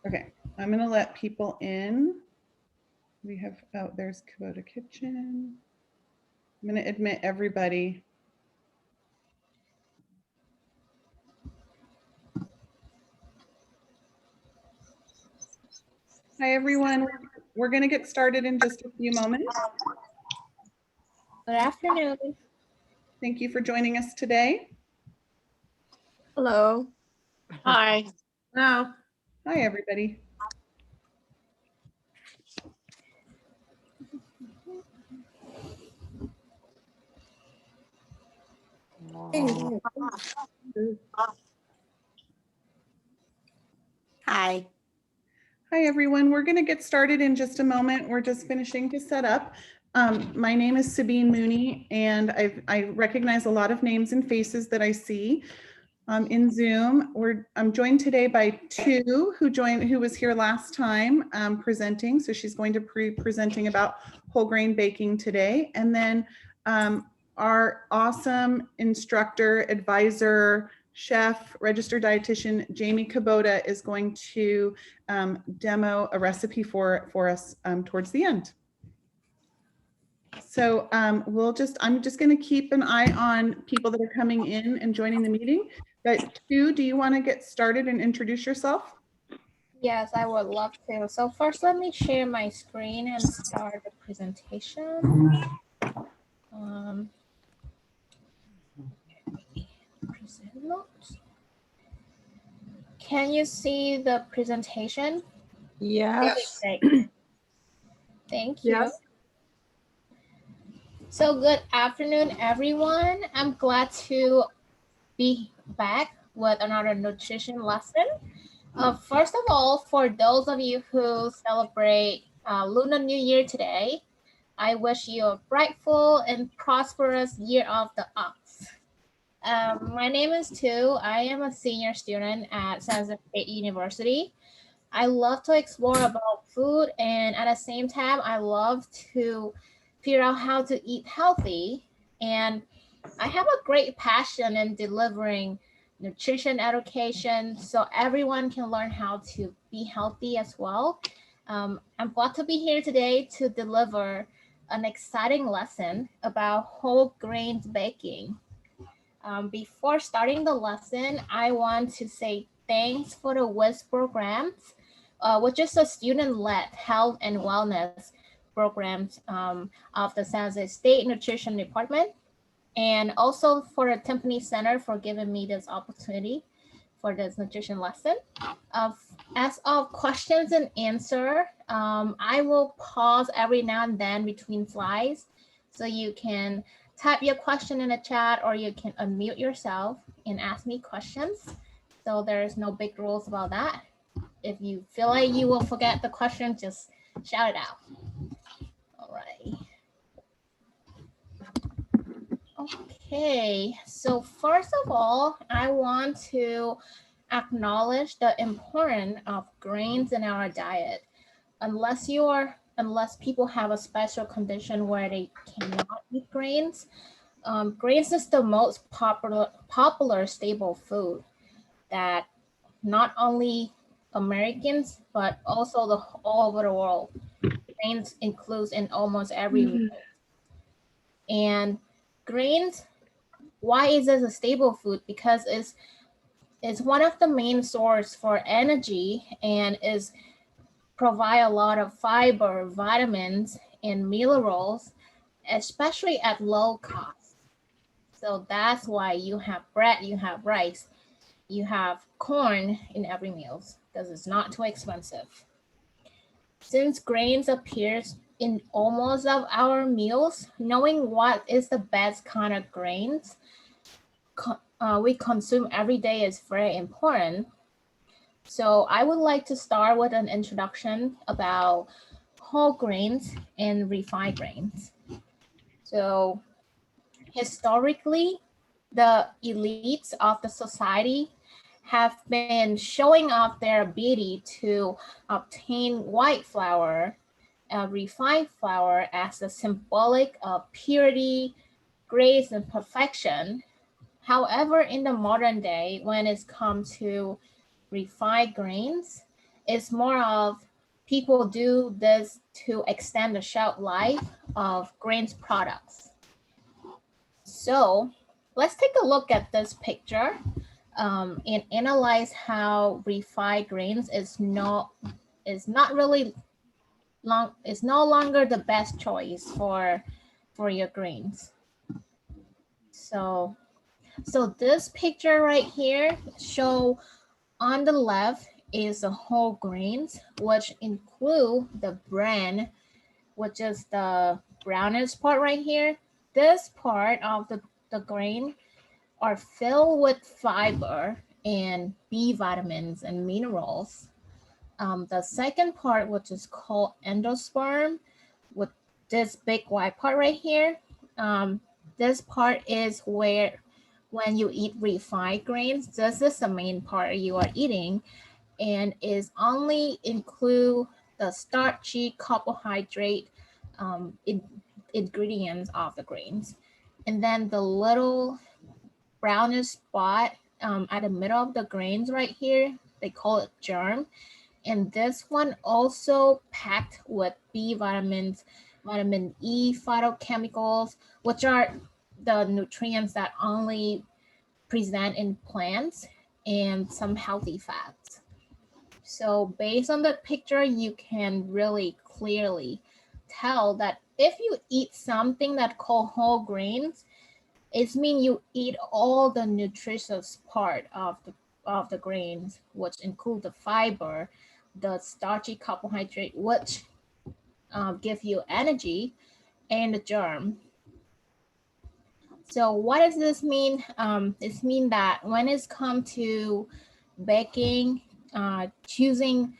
Okay, I'm gonna let people in. We have, oh, there's Kubota Kitchen. I'm gonna admit everybody. Hi, everyone. We're gonna get started in just a few moments. Good afternoon. Thank you for joining us today. Hello. Hi. Hello. Hi, everybody. Hi. Hi, everyone. We're going to get started in just a moment. We're just finishing to set up. My name is Sabine Mooney, and I recognize a lot of names and faces that I see in Zoom. I'm joined today by Tu, who was here last time presenting. So she's going to be presenting about whole grain baking today. And then our awesome instructor, advisor, chef, registered dietitian, Jamie Kubota, is going to demo a recipe for us towards the end. So I'm just going to keep an eye on people that are coming in and joining the meeting. But Tu, do you want to get started and introduce yourself? Yes, I would love to. So first, let me share my screen and start the presentation. Present notes. Can you see the presentation? Yes. Okay, thank you. Yes. So good afternoon, everyone. I'm glad to be back with another nutrition lesson. First of all, for those of you who celebrate Lunar New Year today, I wish you a brightful and prosperous year of the ox. My name is Tu. I am a senior student at San Jose State University. I love to explore about food, and at the same time, I love to figure out how to eat healthy. And I have a great passion in delivering nutrition education so everyone can learn how to be healthy as well. I'm glad to be here today to deliver an exciting lesson about whole grains baking. Before starting the lesson, I want to say thanks for the WIS programs, which is a student-led health and wellness programs of the San Jose State Nutrition Department, and also for the Timpany Center for giving me this opportunity for this nutrition lesson. As of questions and answer, I will pause every now and then between slides so you can type your question in the chat or you can unmute yourself and ask me questions. So there's no big rules about that. If you feel like you will forget the question, just shout it out. All right. Okay, so first of all, I want to acknowledge the importance of grains in our diet. Unless people have a special condition where they cannot eat grains, grains is the most popular staple food that not only Americans but also all over the world. Grains includes in almost every meal. And grains, why is it a staple food? Because it's one of the main source for energy and is provide a lot of fiber, vitamins, and minerals, especially at low cost. So that's why you have bread, you have rice, you have corn in every meal because it's not too expensive. Since grains appears in almost of our meals, knowing what is the best kind of grains we consume every day is very important. So I would like to start with an introduction about whole grains and refined grains. So historically, the elites of the society have been showing off their ability to obtain white flour, refined flour, as a symbolic of purity, grace, and perfection. However, in the modern day, when it's come to refined grains, It's more of people do this to extend the shelf life of grains products. So let's take a look at this picture and analyze how refined grains is not really long. It's no longer the best choice for your grains. So this picture right here show on the left is the whole grains, which include the bran, which is the brownish part right here. This part of the grain are filled with fiber and B vitamins and minerals. The second part, which is called endosperm, with this big white part right here, this part is where when you eat refined grains, this is the main part you are eating, and is only include the starchy carbohydrate ingredients of the grains. And then the little brownish spot at the middle of the grains right here, they call it germ. And this one also packed with B vitamins, vitamin E phytochemicals, which are the nutrients that only present in plants, and some healthy fats. So based on the picture, you can really clearly tell that if you eat something that called whole grains, it means you eat all the nutritious part of the grains, which include the fiber, the starchy carbohydrate, which give you energy, and the germ. So what does this mean? This means that when it's come to baking, choosing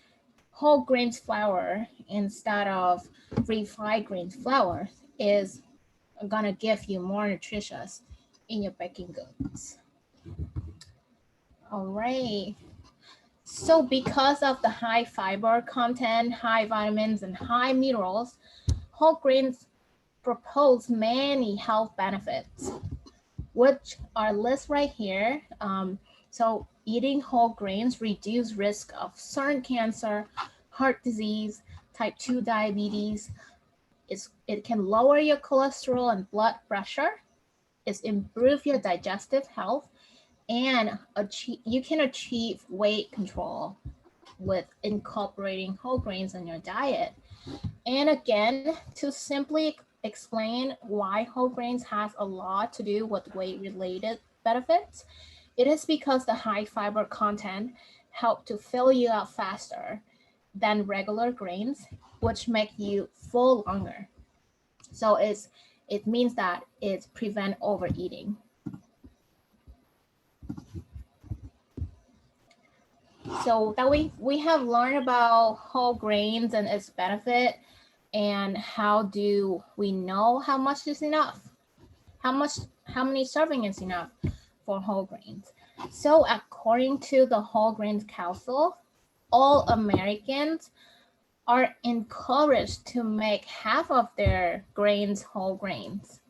whole grains flour instead of refined grains flour is gonna give you more nutritious in your baking goods. All right. So because of the high fiber content, high vitamins, and high minerals, whole grains propose many health benefits, which are listed right here. So eating whole grains reduce risk of certain cancer, heart disease, type 2 diabetes. It can lower your cholesterol and blood pressure. It's improve your digestive health, and you can achieve weight control with incorporating whole grains in your diet. And again, to simply explain why whole grains has a lot to do with weight-related benefits, it is because the high fiber content help to fill you up faster than regular grains, which make you full longer. So it means that it prevent overeating. So that we have learned about whole grains and its benefit, and how do we know how much is enough? How many serving is enough for whole grains? So according to the Whole Grains Council, all Americans are encouraged to make half of their grains whole grains.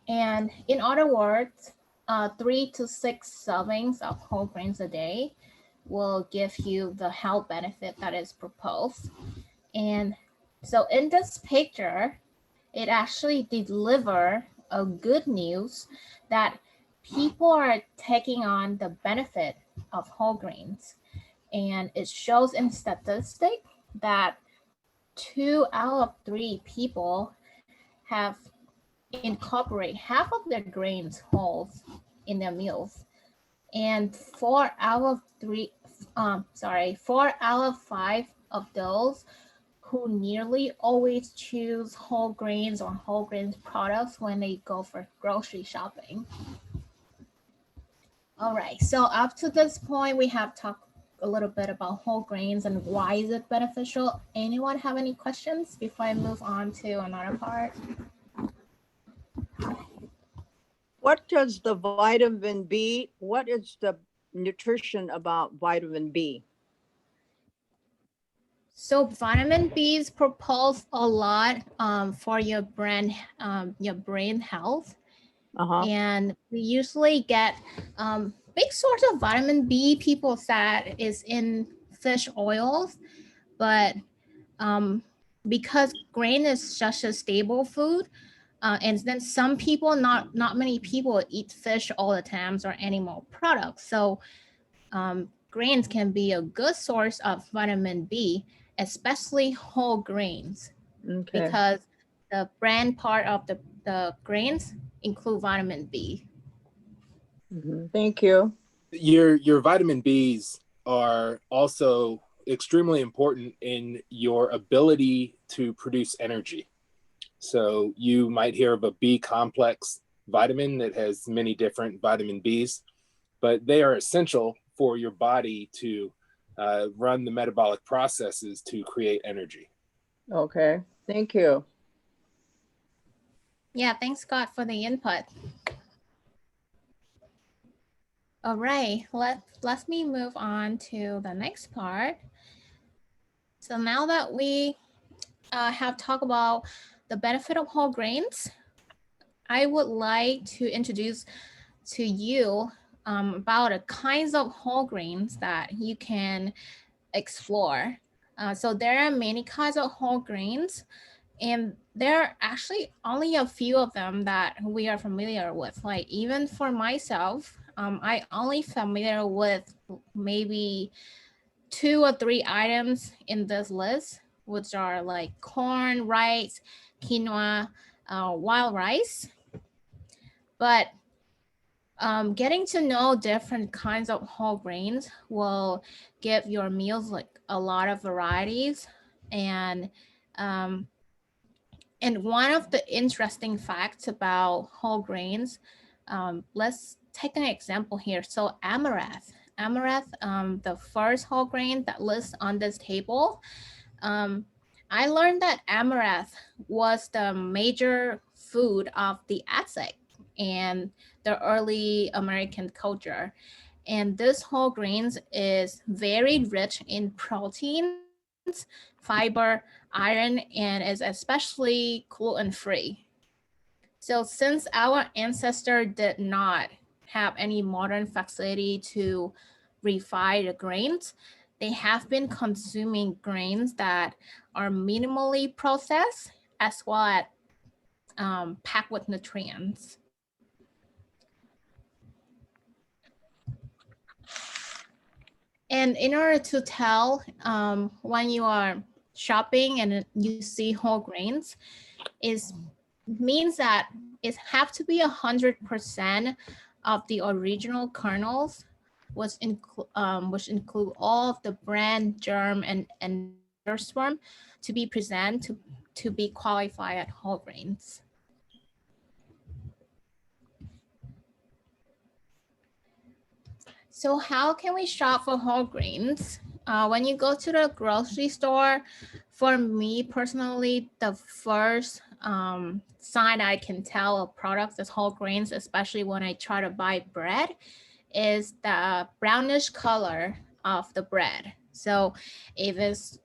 And in other words, 3 to 6 servings of whole grains a day will give you the health benefit that is proposed. And so in this picture, it actually deliver a good news that people are taking on the benefit of whole grains. And it shows in statistic that 2 out of 3 people have incorporate half of their grains whole in their meals, and 4 out of 5 of those who nearly always choose whole grains or whole grains products when they go for grocery shopping. All right, so up to this point, we have talked a little bit about whole grains and why is it beneficial. Anyone have any questions before I move on to another part? What does the vitamin B, what is the nutrition about vitamin B? So vitamin B is proposed a lot for your brain health. And we usually get big source of vitamin B, people said, is in fish oils, but because grain is such a stable food, and then some people, not many people eat fish all the time or animal products. So grains can be a good source of vitamin B, especially whole grains, Okay. because the bran part of the grains include vitamin B. Thank you. Your vitamin Bs are also extremely important in your ability to produce energy. So you might hear of a B complex vitamin that has many different vitamin Bs, but they are essential for your body to run the metabolic processes to create energy. Okay. Thank you. Yeah, thanks Scott for the input. All right, let me move on to the next part. So now that we have talked about the benefit of whole grains, I would like to introduce to you about the kinds of whole grains that you can explore. So there are many kinds of whole grains, and there are actually only a few of them that we are familiar with. Like even for myself, I only familiar with maybe 2 or 3 items in this list, which are like corn, rice, quinoa, wild rice. But getting to know different kinds of whole grains will give your meals like a lot of varieties. And one of the interesting facts about whole grains, let's take an example here. So amaranth, the first whole grain that lists on this table, I learned that amaranth was the major food of the Aztec and the early American culture. And this whole grains is very rich in proteins, fiber, iron, and is especially gluten-free. So since our ancestor did not have any modern facility to refine the grains, they have been consuming grains that are minimally processed as well as packed with nutrients. And in order to tell when you are shopping and you see whole grains, is means that it have to be 100% of the original kernels, which include all of the bran, germ, and endosperm to be present to be qualified as whole grains. So how can we shop for whole grains? When you go to the grocery store, for me personally, the first sign I can tell a product is whole grains, especially when I try to buy bread, is the brownish color of the bread. So if it's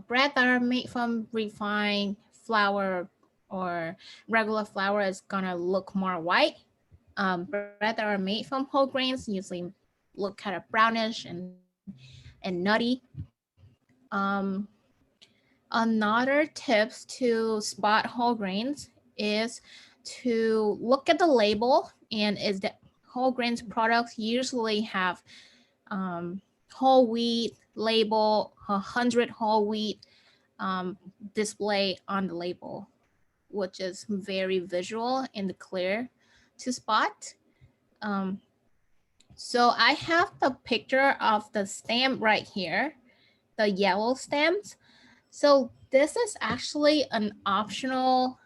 bread that are made from refined flour or regular flour, is gonna look more white. Bread that are made from whole grains usually look kind of brownish and nutty. Another tips to spot whole grains is to look at the label, and is that whole grains products usually have whole wheat label, 100 whole wheat display on the label, which is very visual and clear to spot. So I have the picture of the stamp right here, the yellow stamps. So this is actually an optional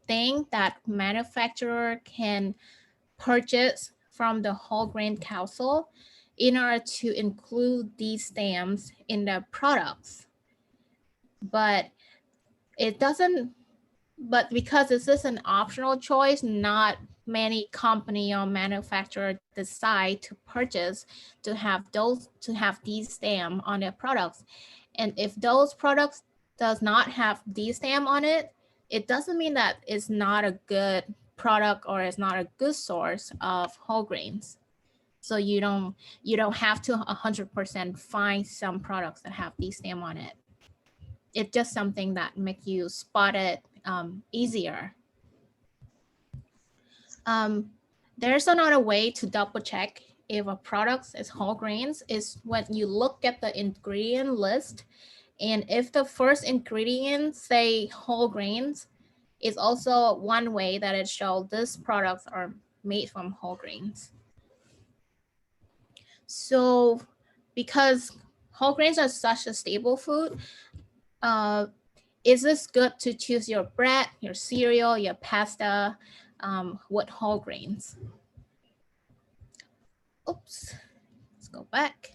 thing that manufacturer can purchase from the whole grain council in order to include these stamps in their products. But it doesn't, but because this is an optional choice, not many company or manufacturer decide to purchase to have these stamp on their products. And if those products does not have these stamp on it, it doesn't mean that it's not a good product or it's not a good source of whole grains. So you don't have to 100% find some products that have the stamp on it. It's just something that make you spot it easier. There's another way to double check if a product is whole grains is when you look at the ingredient list, and if the first ingredient say whole grains, is also one way that it shows these products are made from whole grains. So because whole grains are such a staple food, is this good to choose your bread, your cereal, your pasta with whole grains? Oops, let's go back.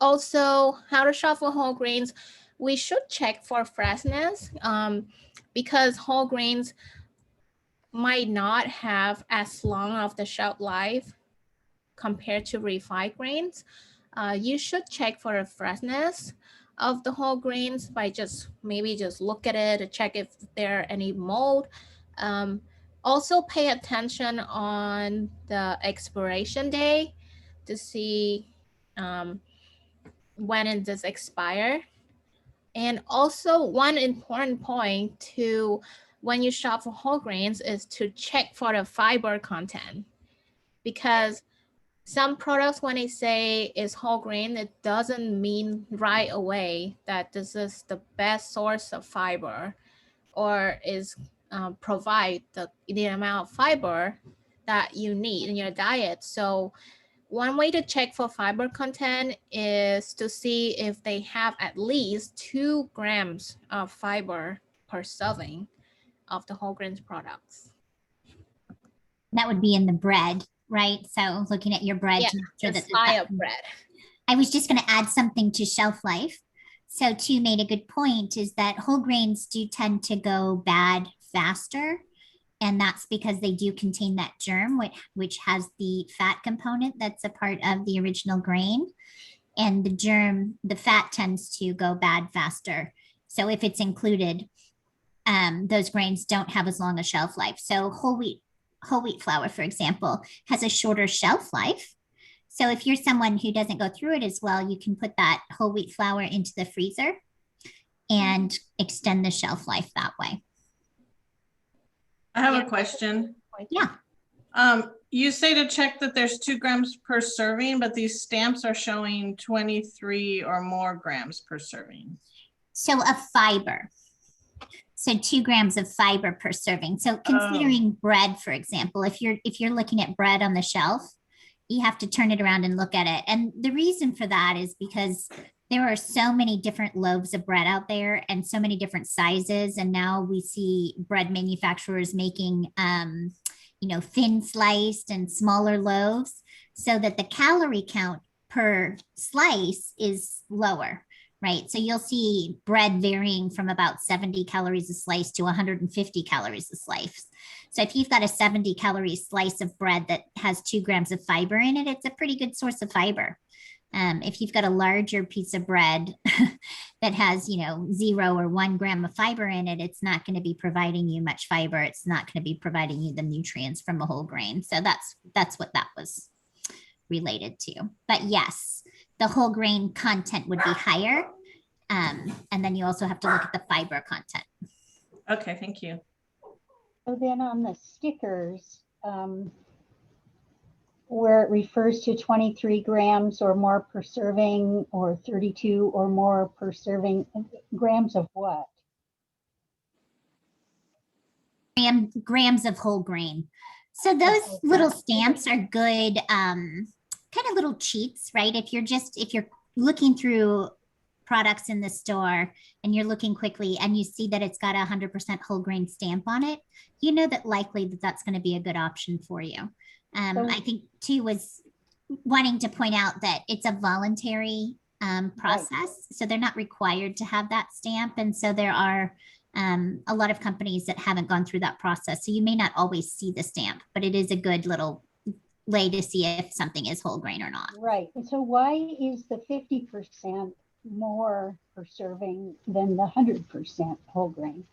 Also, how to shop for whole grains. We should check for freshness because whole grains might not have as long of the shelf life compared to refined grains. You should check for the freshness of the whole grains by maybe just look at it to check if there are any mold. Also pay attention on the expiration day to see when it does expire. And also one important point to when you shop for whole grains is to check for the fiber content, because some products, when they say is whole grain, it doesn't mean right away that this is the best source of fiber or is provide the amount of fiber that you need in your diet. So one way to check for fiber content is to see if they have at least 2 grams of fiber per serving of the whole grains products. That would be in the bread, right? So looking at your bread to make sure that fire bread. I was just going to add something to shelf life. So Tu made a good point, is that whole grains do tend to go bad faster. And that's because they do contain that germ, which has the fat component that's a part of the original grain. And the fat tends to go bad faster. So if it's included, those grains don't have as long a shelf life. So whole wheat flour, for example, has a shorter shelf life. So if you're someone who doesn't go through it as well, you can put that whole wheat flour into the freezer and extend the shelf life that way. I have a question. Yeah. You say to check that there's 2 grams per serving, but these stamps are showing 23 or more grams per serving. So a fiber. So 2 grams of fiber per serving. So considering bread, for example, if you're looking at bread on the shelf, you have to turn it around and look at it. And the reason for that is because there are so many different loaves of bread out there and so many different sizes. And now we see bread manufacturers making, thin sliced and smaller loaves so that the calorie count per slice is lower, right? So you'll see bread varying from about 70 calories a slice to 150 calories a slice. So if you've got a 70 calorie slice of bread that has 2 grams of fiber in it, it's a pretty good source of fiber. If you've got a larger piece of bread that has, 0 or 1 gram of fiber in it, it's not going to be providing you much fiber. It's not going to be providing you the nutrients from a whole grain. So that's what that was related to. But yes, the whole grain content would be higher. And then you also have to look at the fiber content. Okay, thank you. So then on the stickers, where it refers to 23 grams or more per serving or 32 or more per serving, grams of what? Grams of whole grain. So those little stamps are good, kind of little cheats, right? If you're looking through products in the store and you're looking quickly and you see that it's got 100% whole grain stamp on it, you know that likely that's going to be a good option for you. I think Tu was wanting to point out that it's a voluntary process. Right. So they're not required to have that stamp. And so there are a lot of companies that haven't gone through that process. So you may not always see the stamp, but it is a good little way to see if something is whole grain or not. Right. And so why is the 50% more per serving than the 100% whole grain?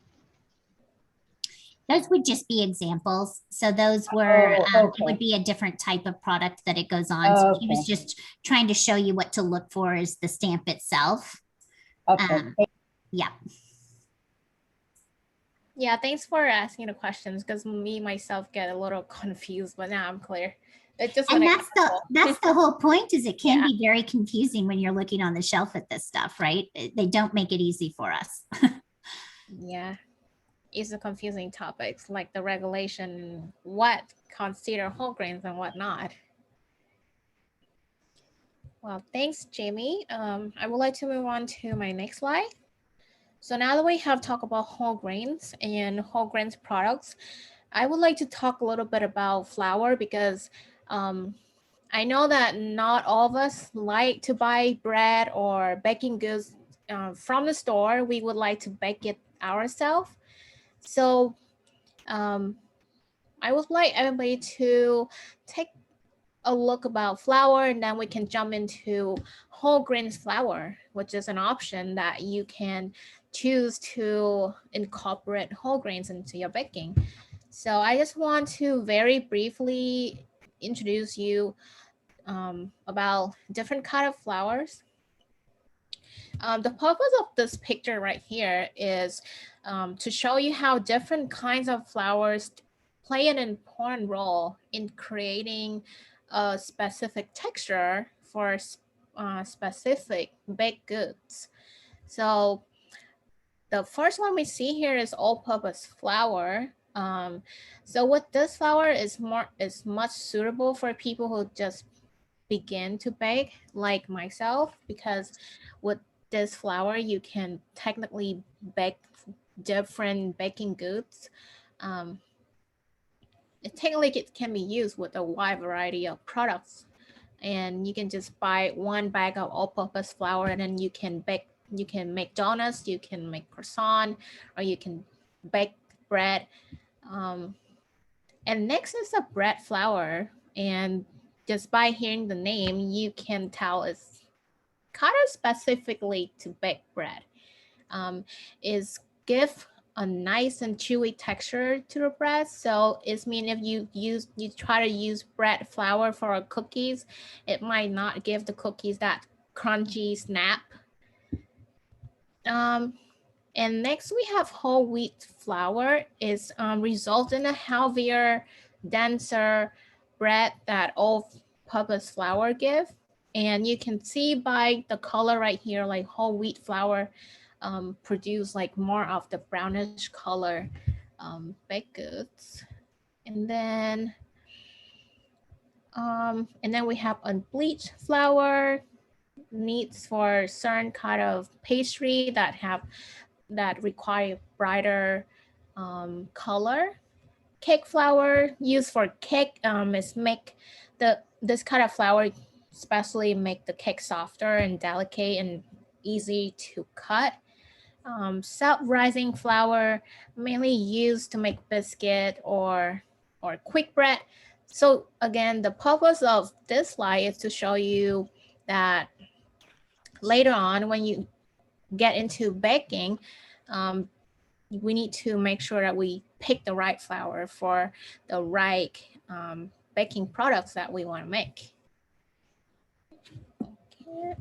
Those would just be examples. So those were, Oh, it would okay. be a different type of product that it goes on. So he was Okay. just trying to show you what to look for is the stamp itself. Okay. Yeah. Yeah, thanks for asking the questions because me myself get a little confused, but now I'm clear. It's just And an that's example. that's the whole point is it can Yeah. be very confusing when you're looking on the shelf at this stuff, right? They don't make it easy for us. Yeah, it's a confusing topics like the regulation, what consider whole grains and what not. Well, thanks, Jamie. I would like to move on to my next slide. So now that we have talked about whole grains and whole grains products, I would like to talk a little bit about flour because I know that not all of us like to buy bread or baking goods from the store. We would like to bake it ourselves. So I would like everybody to take a look about flour and then we can jump into whole grains flour, which is an option that you can choose to incorporate whole grains into your baking. So I just want to very briefly introduce you about different kind of flours. The purpose of this picture right here is to show you how different kinds of flours play an important role in creating a specific texture for specific baked goods. So the first one we see here is all-purpose flour. So with this flour is much suitable for people who just begin to bake like myself because with this flour you can technically bake different baking goods. It can be used with a wide variety of products and you can just buy one bag of all-purpose flour and then you can make donuts, you can make croissant, or you can bake bread. And next is a bread flour, and just by hearing the name you can tell it's kind of specifically to bake bread. Is give a nice and chewy texture to the bread. So it's mean if you try to use bread flour for cookies, it might not give the cookies that crunchy snap. And next we have whole wheat flour. Is result in a healthier, denser bread that all-purpose flour give. And you can see by the color right here, like whole wheat flour produce like more of the brownish color baked goods. And then we have unbleached flour, needs for certain kind of pastry that require brighter color. Cake flour used for cake is make this kind of flour especially make the cake softer and delicate and easy to cut. Self-rising flour mainly used to make biscuit or quick bread. So again, the purpose of this slide is to show you that later on when you get into baking, we need to make sure that we pick the right flour for the right baking products that we want to make. Okay.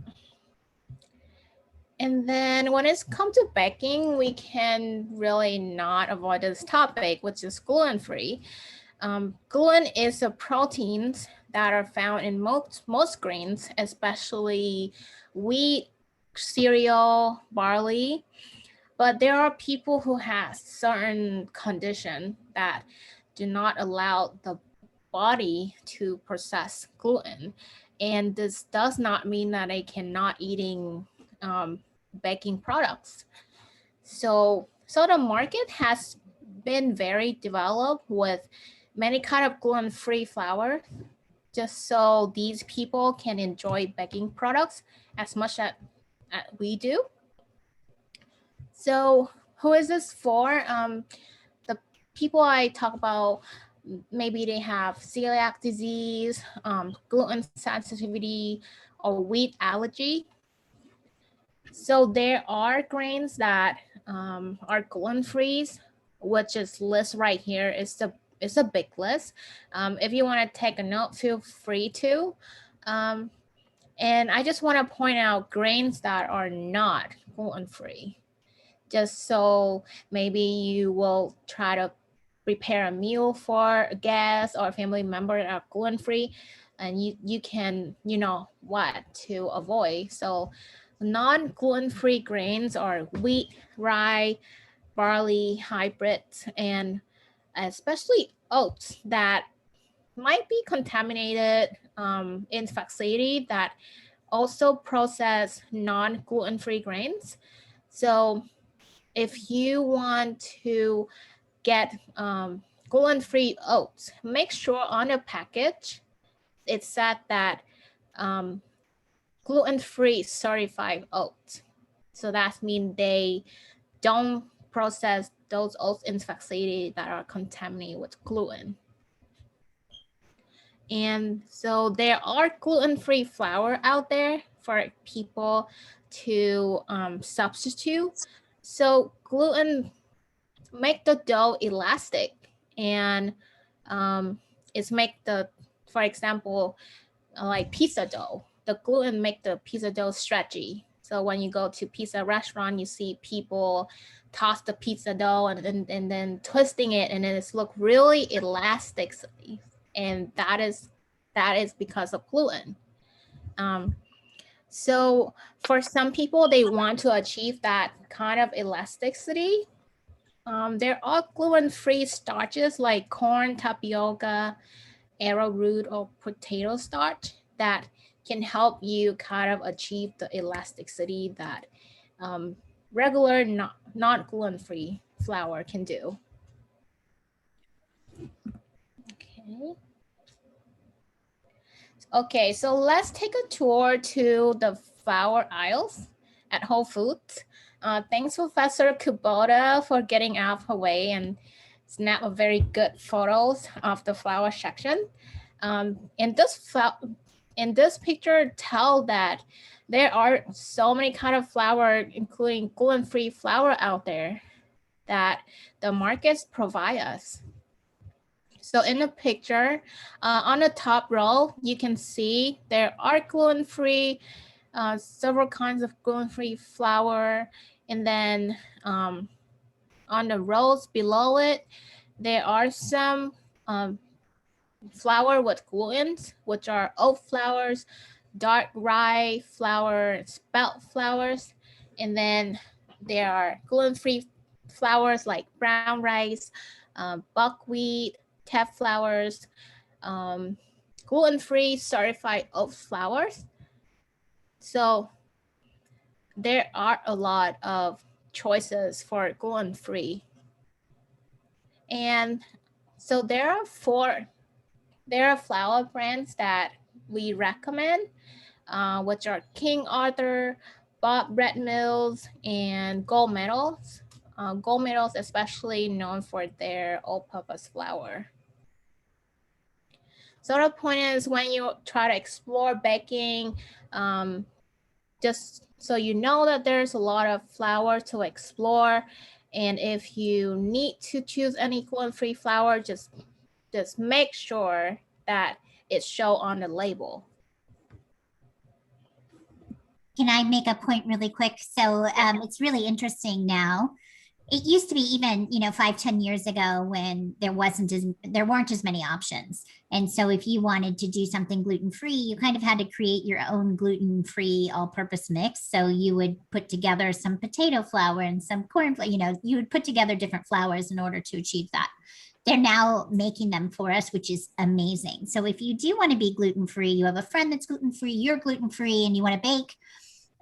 And then when it's come to baking, we can really not avoid this topic, which is gluten-free. Gluten is a proteins that are found in most grains, especially wheat, cereal, barley. But there are people who have certain condition that do not allow the body to process gluten. And this does not mean that they cannot eating baking products. So the market has been very developed with many kind of gluten-free flour, just so these people can enjoy baking products as much as we do. So who is this for? The people I talk about, maybe they have celiac disease, gluten sensitivity, or wheat allergy. So there are grains that are gluten-free, which is list right here, is a big list. If you want to take a note, feel free to. And I just want to point out grains that are not gluten-free, just so maybe you will try to prepare a meal for a guest or a family member that are gluten-free, and you can, you know what to avoid. So non-gluten-free grains are wheat, rye, barley, hybrids, and especially oats that might be contaminated in facility that also process non-gluten-free grains. So if you want to get gluten-free oats, make sure on the package it said that gluten-free certified oats. So that means they don't process those oats in facility that are contaminated with gluten. And so there are gluten-free flour out there for people to substitute. So gluten make the dough elastic, and it's make the, for example, like pizza dough, the gluten make the pizza dough stretchy. So when you go to pizza restaurant, you see people toss the pizza dough and then twisting it, and then it's look really elastic, and that is because of gluten. So for some people, they want to achieve that kind of elasticity. There are gluten-free starches like corn, tapioca, arrowroot, or potato starch that can help you kind of achieve the elasticity that regular not gluten-free flour can do. Okay, so let's take a tour to the flour aisles at Whole Foods. Thanks, Professor Kubota, for getting out of her way and snap a very good photos of the flour section. In this picture, tell that there are so many kind of flour, including gluten-free flour out there that the markets provide us. So in the picture, on the top row, you can see there are gluten-free, several kinds of gluten-free flour. And then on the rows below it, there are some flour with gluten, which are oat flours, dark rye flour, spelt flours. And then there are gluten-free flours like brown rice, buckwheat, teff flours, gluten-free certified oat flours. So there are a lot of choices for gluten-free. And so there are flour brands that we recommend, which are King Arthur, Bob Bread Mills, and Gold Medals. Gold Medals especially known for their all-purpose flour. So the point is, when you try to explore baking, just so you know that there's a lot of flour to explore. And if you need to choose any gluten-free flour, just make sure that it's shown on the label. Can I make a point really quick? So it's really interesting now. It used to be even, 5-10 years ago when there weren't as many options. And so if you wanted to do something gluten-free, you kind of had to create your own gluten-free all-purpose mix. So you would put together some potato flour and some corn flour, you would put together different flours in order to achieve that. They're now making them for us, which is amazing. So if you do want to be gluten-free, you have a friend that's gluten-free, you're gluten-free, and you want to bake,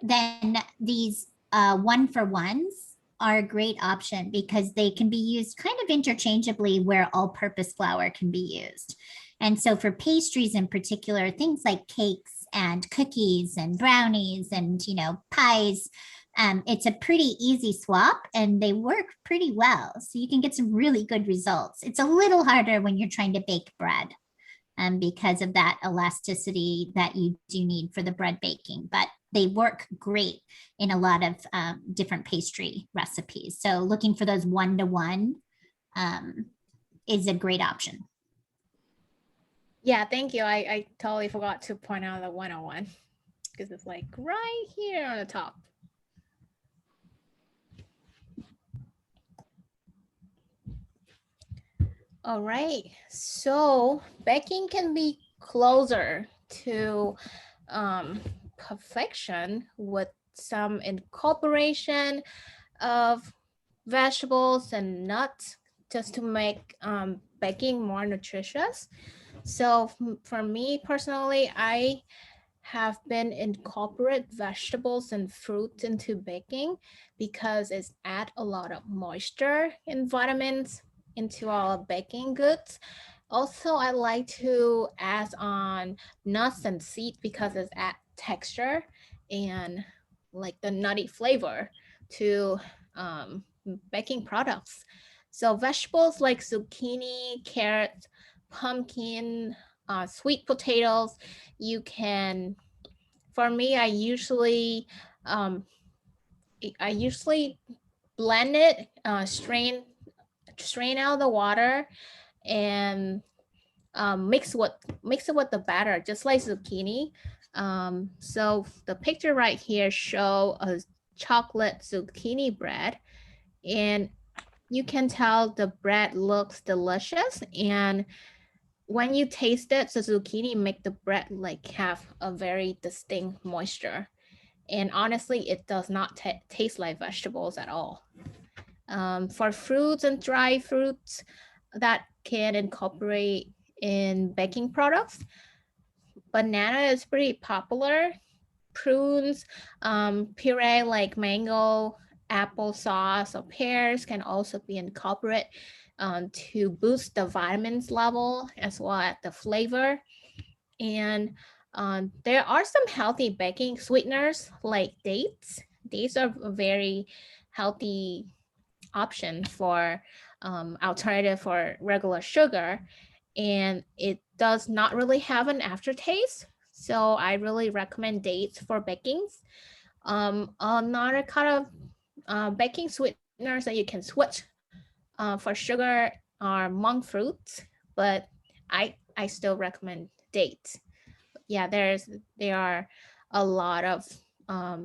then these one-for-ones are a great option because they can be used kind of interchangeably where all-purpose flour can be used. And so for pastries in particular, things like cakes and cookies and brownies and, pies, it's a pretty easy swap and they work pretty well. So you can get some really good results. It's a little harder when you're trying to bake bread because of that elasticity that you do need for the bread baking, but they work great in a lot of different pastry recipes. So looking for those one-to-one is a great option. Yeah, thank you. I totally forgot to point out the 101 because it's like right here on the top. All right, so baking can be closer to perfection with some incorporation of vegetables and nuts just to make baking more nutritious. So for me personally, I have been incorporate vegetables and fruits into baking because it's add a lot of moisture and vitamins into our baking goods. Also, I like to add on nuts and seeds because it's add texture and like the nutty flavor to baking products. So vegetables like zucchini, carrots, pumpkin, sweet potatoes, you can, for me, I usually blend it, strain out the water and mix it with the batter, just like zucchini. So the picture right here show a chocolate zucchini bread, and you can tell the bread looks delicious, and when you taste it, the zucchini make the bread like have a very distinct moisture. And honestly, it does not taste like vegetables at all. For fruits and dry fruits that can incorporate in baking products, banana is pretty popular. Prunes, puree like mango, applesauce, or pears can also be incorporated to boost the vitamins level as well as the flavor. And there are some healthy baking sweeteners like dates. Dates are a very healthy option for alternative for regular sugar, and it does not really have an aftertaste. So I really recommend dates for bakings. Another kind of baking sweeteners that you can switch for sugar are monk fruits, but I still recommend dates. Yeah, there are a lot of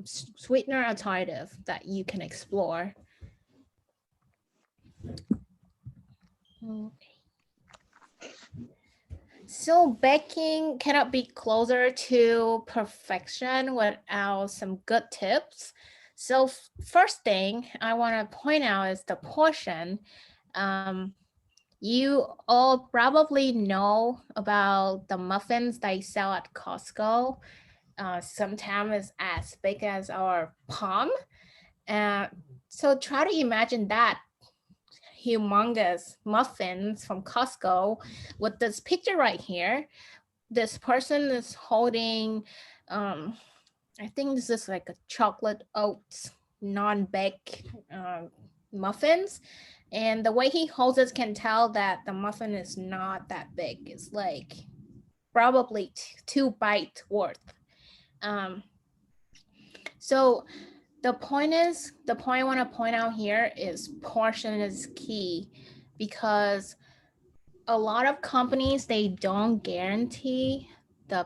sweetener alternative that you can explore. Okay. So baking cannot be closer to perfection without some good tips. So first thing I want to point out is the portion. You all probably know about the muffins they sell at Costco. Sometimes it's as big as our palm. So try to imagine that humongous muffins from Costco with this picture right here. This person is holding, I think this is like a chocolate oats non-bake muffins. And the way he holds it can tell that the muffin is not that big. It's like probably 2 bite worth. So the point I want to point out here is portion is key, because a lot of companies, they don't guarantee the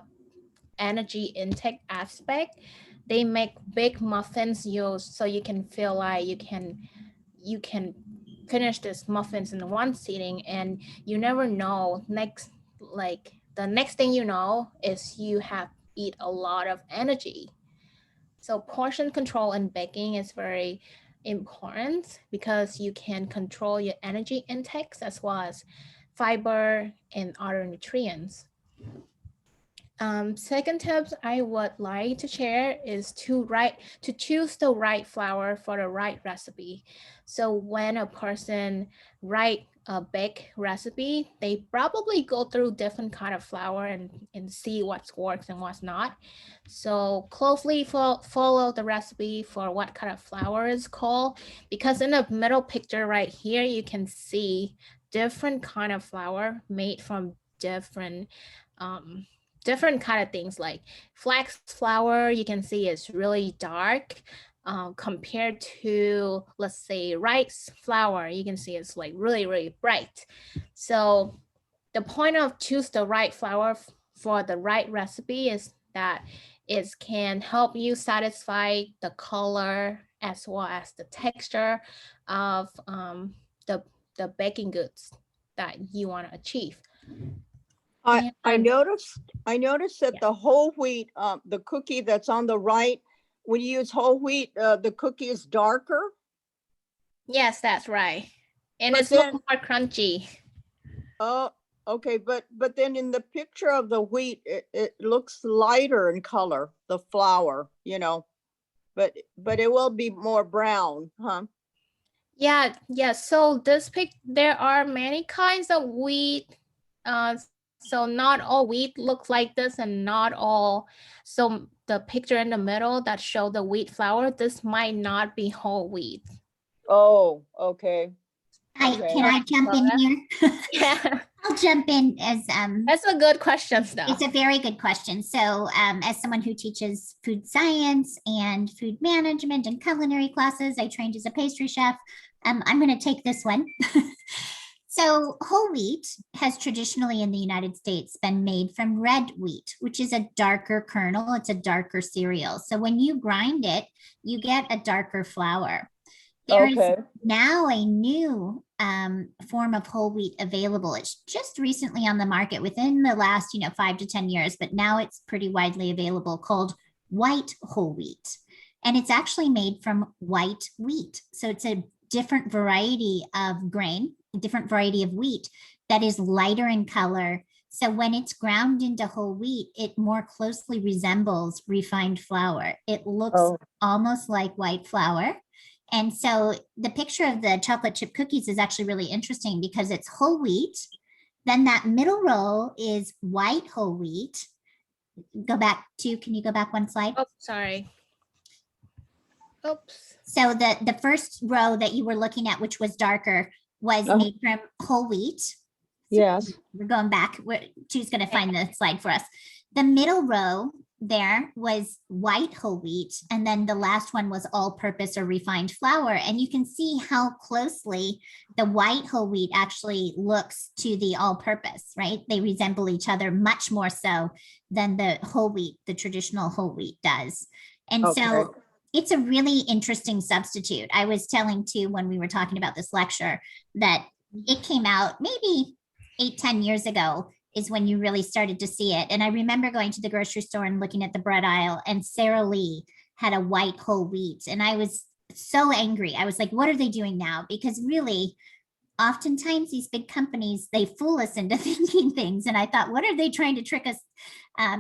energy intake aspect. They make big muffins so you can feel like you can finish this muffins in one sitting, and you never know, the next thing you know is you have eat a lot of energy. So portion control in baking is very important because you can control your energy intakes as well as fiber and other nutrients. Second tips I would like to share is to choose the right flour for the right recipe. So when a person write a bake recipe, they probably go through different kind of flour and see what works and what's not. So closely follow the recipe for what kind of flour is called, because in the middle picture right here, you can see different kind of flour made from different kind of things. Like flax flour, you can see is really dark. compared to, let's say, rice flour. You can see it's like really, really bright. So the point of choose the right flour for the right recipe is that it can help you satisfy the color as well as the texture of the baking goods that you want to achieve. I And- noticed that Yeah. the whole wheat, the cookie that's on the right, when you use whole wheat, the cookie is darker. Yes, that's right. And But it's look then- more crunchy. Oh, okay, but then in the picture of the wheat, it looks lighter in color, the flour, you know, but it will be more brown, huh? Yeah, yeah. So there are many kinds of wheat. So not all wheat looks like this, and not all. So the picture in the middle that show the wheat flour, this might not be whole wheat. Oh, okay. Can I jump in here? Yeah, I'll jump in as that's a good question, though. it's a very good question. So, as someone who teaches food science and food management and culinary classes, I trained as a pastry chef. I'm going to take this one. So, whole wheat has traditionally in the United States been made from red wheat, which is a darker kernel. It's a darker cereal. So, when you grind it, you get a darker flour. There is Okay. now a new form of whole wheat available. It's just recently on the market within the last 5 to 10 years, but now it's pretty widely available, called white whole wheat. And it's actually made from white wheat. So it's a different variety of grain, a different variety of wheat that is lighter in color. So when it's ground into whole wheat, it more closely resembles refined flour. It looks Oh. almost like white flour. And so the picture of the chocolate chip cookies is actually really interesting because it's whole wheat. Then that middle row is white whole wheat. Can you go back one slide? Oh, sorry. Oops. So the first row that you were looking at, which was darker, was made from whole wheat. Yes. We're going back. She's going to find the slide for us. The middle row there was white whole wheat, and then the last one was all-purpose or refined flour. And you can see how closely the white whole wheat actually looks to the all-purpose, right? They resemble each other much more so than the whole wheat, the traditional whole wheat does. And so it's a really interesting substitute. I was telling too when we were talking about this lecture that it came out maybe 8-10 years ago is when you really started to see it. And I remember going to the grocery store and looking at the bread aisle, and Sara Lee had a white whole wheat. And I was so angry. I was like, what are they doing now? Because really, oftentimes these big companies, they fool us into thinking things. And I thought, what are they trying to trick us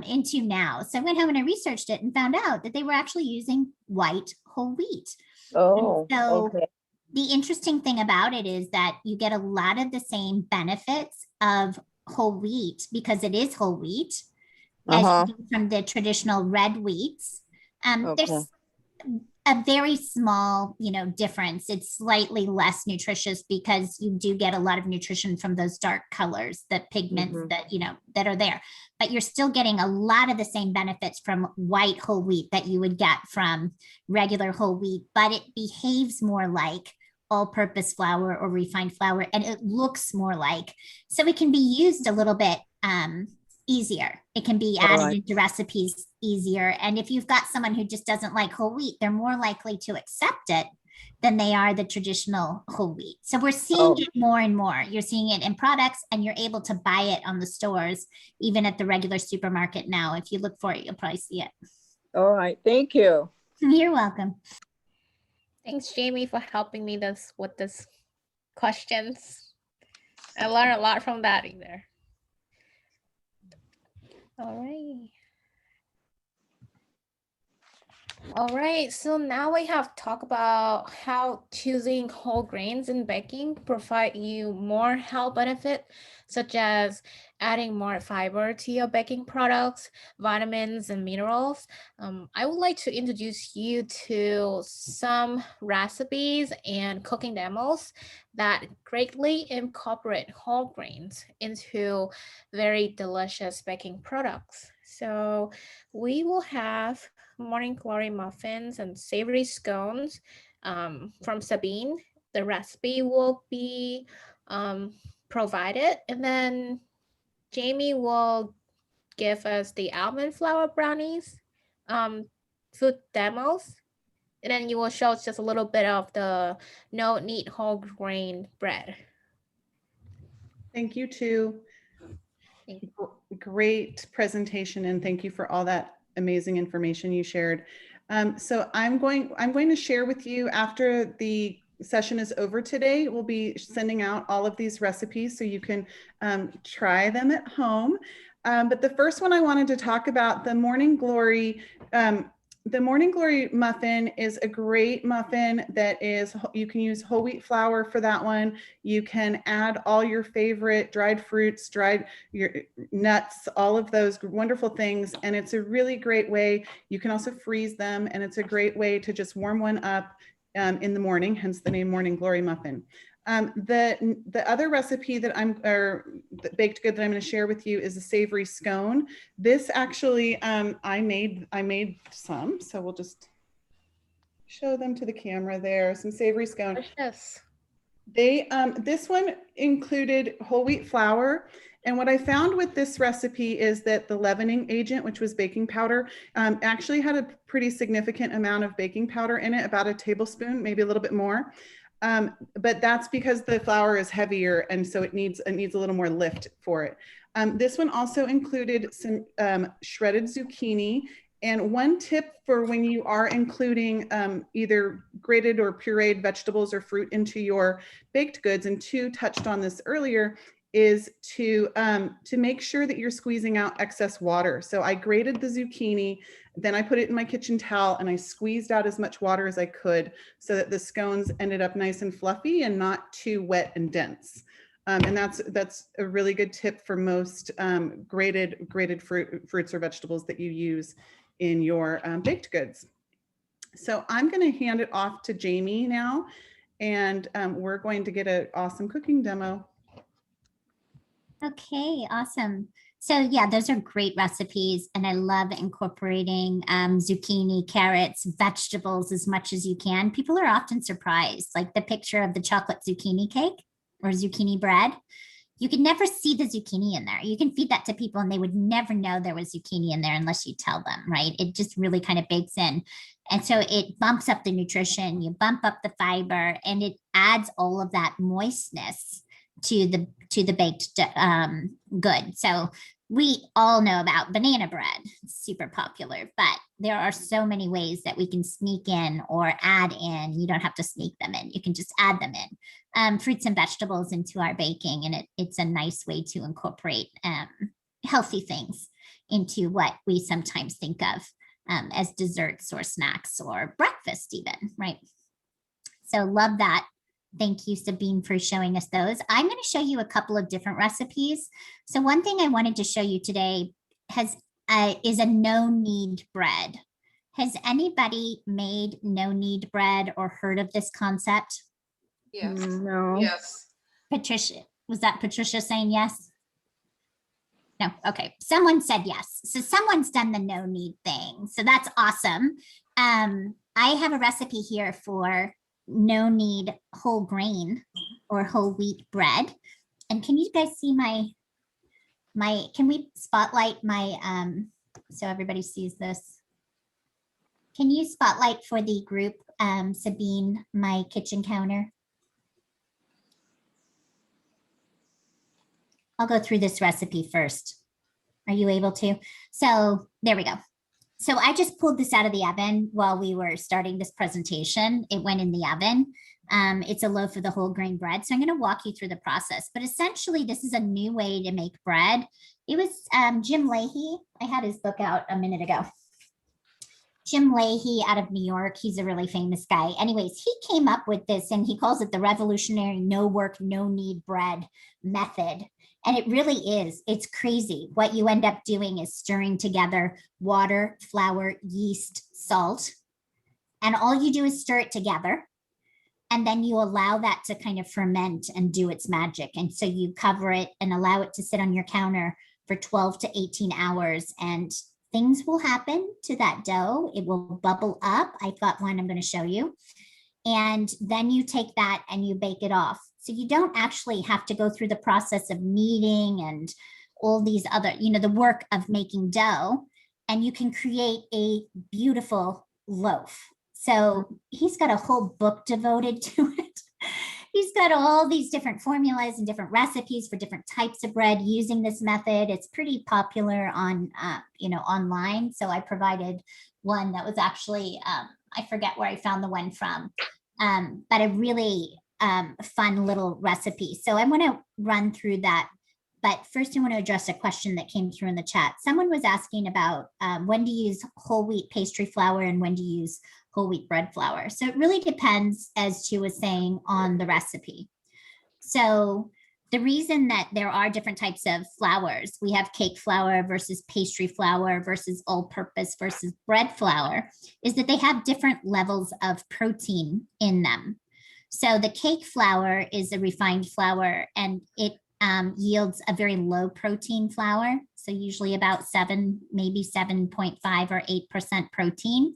into now? So I went home and I researched it and found out that they were actually using white whole wheat. Oh, So okay. the interesting thing about it is that you get a lot of the same benefits of whole wheat because it is whole wheat as you do from the traditional red wheats. There's a very small, difference. It's slightly less nutritious because you do get a lot of nutrition from those dark colors, the pigments that are there. But you're still getting a lot of the same benefits from white whole wheat that you would get from regular whole wheat, but it behaves more like all-purpose flour or refined flour, and it looks more like. So it can be used a little bit easier. It can be added into recipes easier. And if you've got someone who just doesn't like whole wheat, they're more likely to accept it than they are the traditional whole wheat. So we're seeing it more and more. You're seeing it in products, and you're able to buy it on the stores, even at the regular supermarket now. If you look for it, you'll probably see it. All right. Thank you. You're welcome. Thanks, Jamie, for helping me with this questions. I learned a lot from that either. All right. All right, so now we have talked about how choosing whole grains in baking provide you more health benefit, such as adding more fiber to your baking products, vitamins and minerals. I would like to introduce you to some recipes and cooking demos that greatly incorporate whole grains into very delicious baking products. So we will have morning glory muffins and savory scones from Sabine. The recipe will be provided, and then Jamie will give us the almond flour brownies food demos, and then you will show us just a little bit of the no knead whole grain bread. Thank you too. Thank Great presentation, and thank you for all that amazing information you shared. So I'm going to share with you after the session is over today. We'll be sending out all of these recipes so you can try them at home. But the first one I wanted to talk about, the Morning Glory. The Morning Glory muffin is a great muffin that is, you can use whole wheat flour for that one. You can add all your favorite dried fruits, your nuts, all of those wonderful things. And it's a really great way. You can also freeze them, and it's a great way to just warm one up in the morning, hence the name Morning Glory muffin. The other recipe that the baked good that I'm going to share with you is a savory scone. This actually, I made some, so we'll just show them to the camera there. Some savory scone. Yes. This one included whole wheat flour. And what I found with this recipe is that the leavening agent, which was baking powder, actually had a pretty significant amount of baking powder in it, about a tablespoon, maybe a little bit more. But that's because the flour is heavier, and so it needs a little more lift for it. This one also included some shredded zucchini. And one tip for when you are including either grated or pureed vegetables or fruit into your baked goods, and Tu touched on this earlier, is to make sure that you're squeezing out excess water. So I grated the zucchini, then I put it in my kitchen towel, and I squeezed out as much water as I could so that the scones ended up nice and fluffy and not too wet and dense. And that's a really good tip for most grated fruits or vegetables that you use in your baked goods. So I'm going to hand it off to Jamie now, and we're going to get an awesome cooking demo. Okay, awesome. So yeah, those are great recipes, and I love incorporating zucchini, carrots, vegetables as much as you can. People are often surprised, like the picture of the chocolate zucchini cake or zucchini bread. You can never see the zucchini in there. You can feed that to people and they would never know there was zucchini in there unless you tell them, right? It just really kind of bakes in. And so it bumps up the nutrition, you bump up the fiber, and it adds all of that moistness to the baked good. So we all know about banana bread. It's super popular, but there are so many ways that we can sneak in or add in. You don't have to sneak them in. You can just add them in. Fruits and vegetables into our baking, and it's a nice way to incorporate healthy things into what we sometimes think of as desserts or snacks or breakfast even, right? So love that. Thank you, Sabine, for showing us those. I'm going to show you a couple of different recipes. So one thing I wanted to show you today is a no-knead bread. Has anybody made no-knead bread or heard of this concept? Yes. No. Yes. Patricia, was that Patricia saying yes? No, okay. Someone said yes. So someone's done the no-knead thing. So that's awesome. I have a recipe here for no knead whole grain or whole wheat bread. And can you guys see can we spotlight my, so everybody sees this? Can you spotlight for the group, Sabine, my kitchen counter? I'll go through this recipe first. Are you able to? So there we go. So I just pulled this out of the oven while we were starting this presentation. It went in the oven. It's a loaf of the whole grain bread. So I'm going to walk you through the process. But essentially, this is a new way to make bread. It was Jim Leahy. I had his book out a minute ago. Jim Leahy out of New York. He's a really famous guy. Anyways, he came up with this, and he calls it the revolutionary no work, no knead bread method. And it really is. It's crazy. What you end up doing is stirring together water, flour, yeast, salt. And all you do is stir it together. And then you allow that to kind of ferment and do its magic. And so you cover it and allow it to sit on your counter for 12 to 18 hours and things will happen to that dough. It will bubble up. I've got one I'm going to show you. And then you take that and you bake it off. So you don't actually have to go through the process of kneading and all these other, the work of making dough. And you can create a beautiful loaf. So he's got a whole book devoted to it. He's got all these different formulas and different recipes for different types of bread using this method. It's pretty popular on, online. So I provided one that was actually, I forget where I found the one from, but a really fun little recipe. So I want to run through that. But first I want to address a question that came through in the chat. Someone was asking about when to use whole wheat pastry flour and when to use whole wheat bread flour. So it really depends, as Chu was saying, on the recipe. So the reason that there are different types of flours, we have cake flour versus pastry flour versus all-purpose versus bread flour, is that they have different levels of protein in them. So the cake flour is a refined flour, and it yields a very low protein flour. So usually about 7, maybe 7.5 or 8% protein,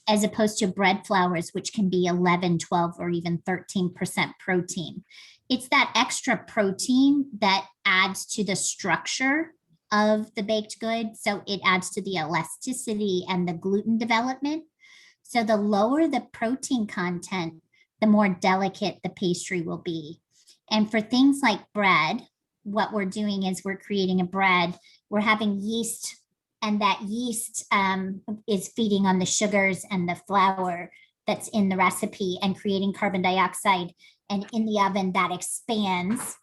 as opposed to bread flours, which can be 11, 12, or even 13% protein. It's that extra protein that adds to the structure of the baked good. So it adds to the elasticity and the gluten development. So the lower the protein content, the more delicate the pastry will be. And for things like bread, what we're doing is we're creating a bread, we're having yeast, and that yeast is feeding on the sugars and the flour that's in the recipe and creating carbon dioxide. And in the oven, that expands.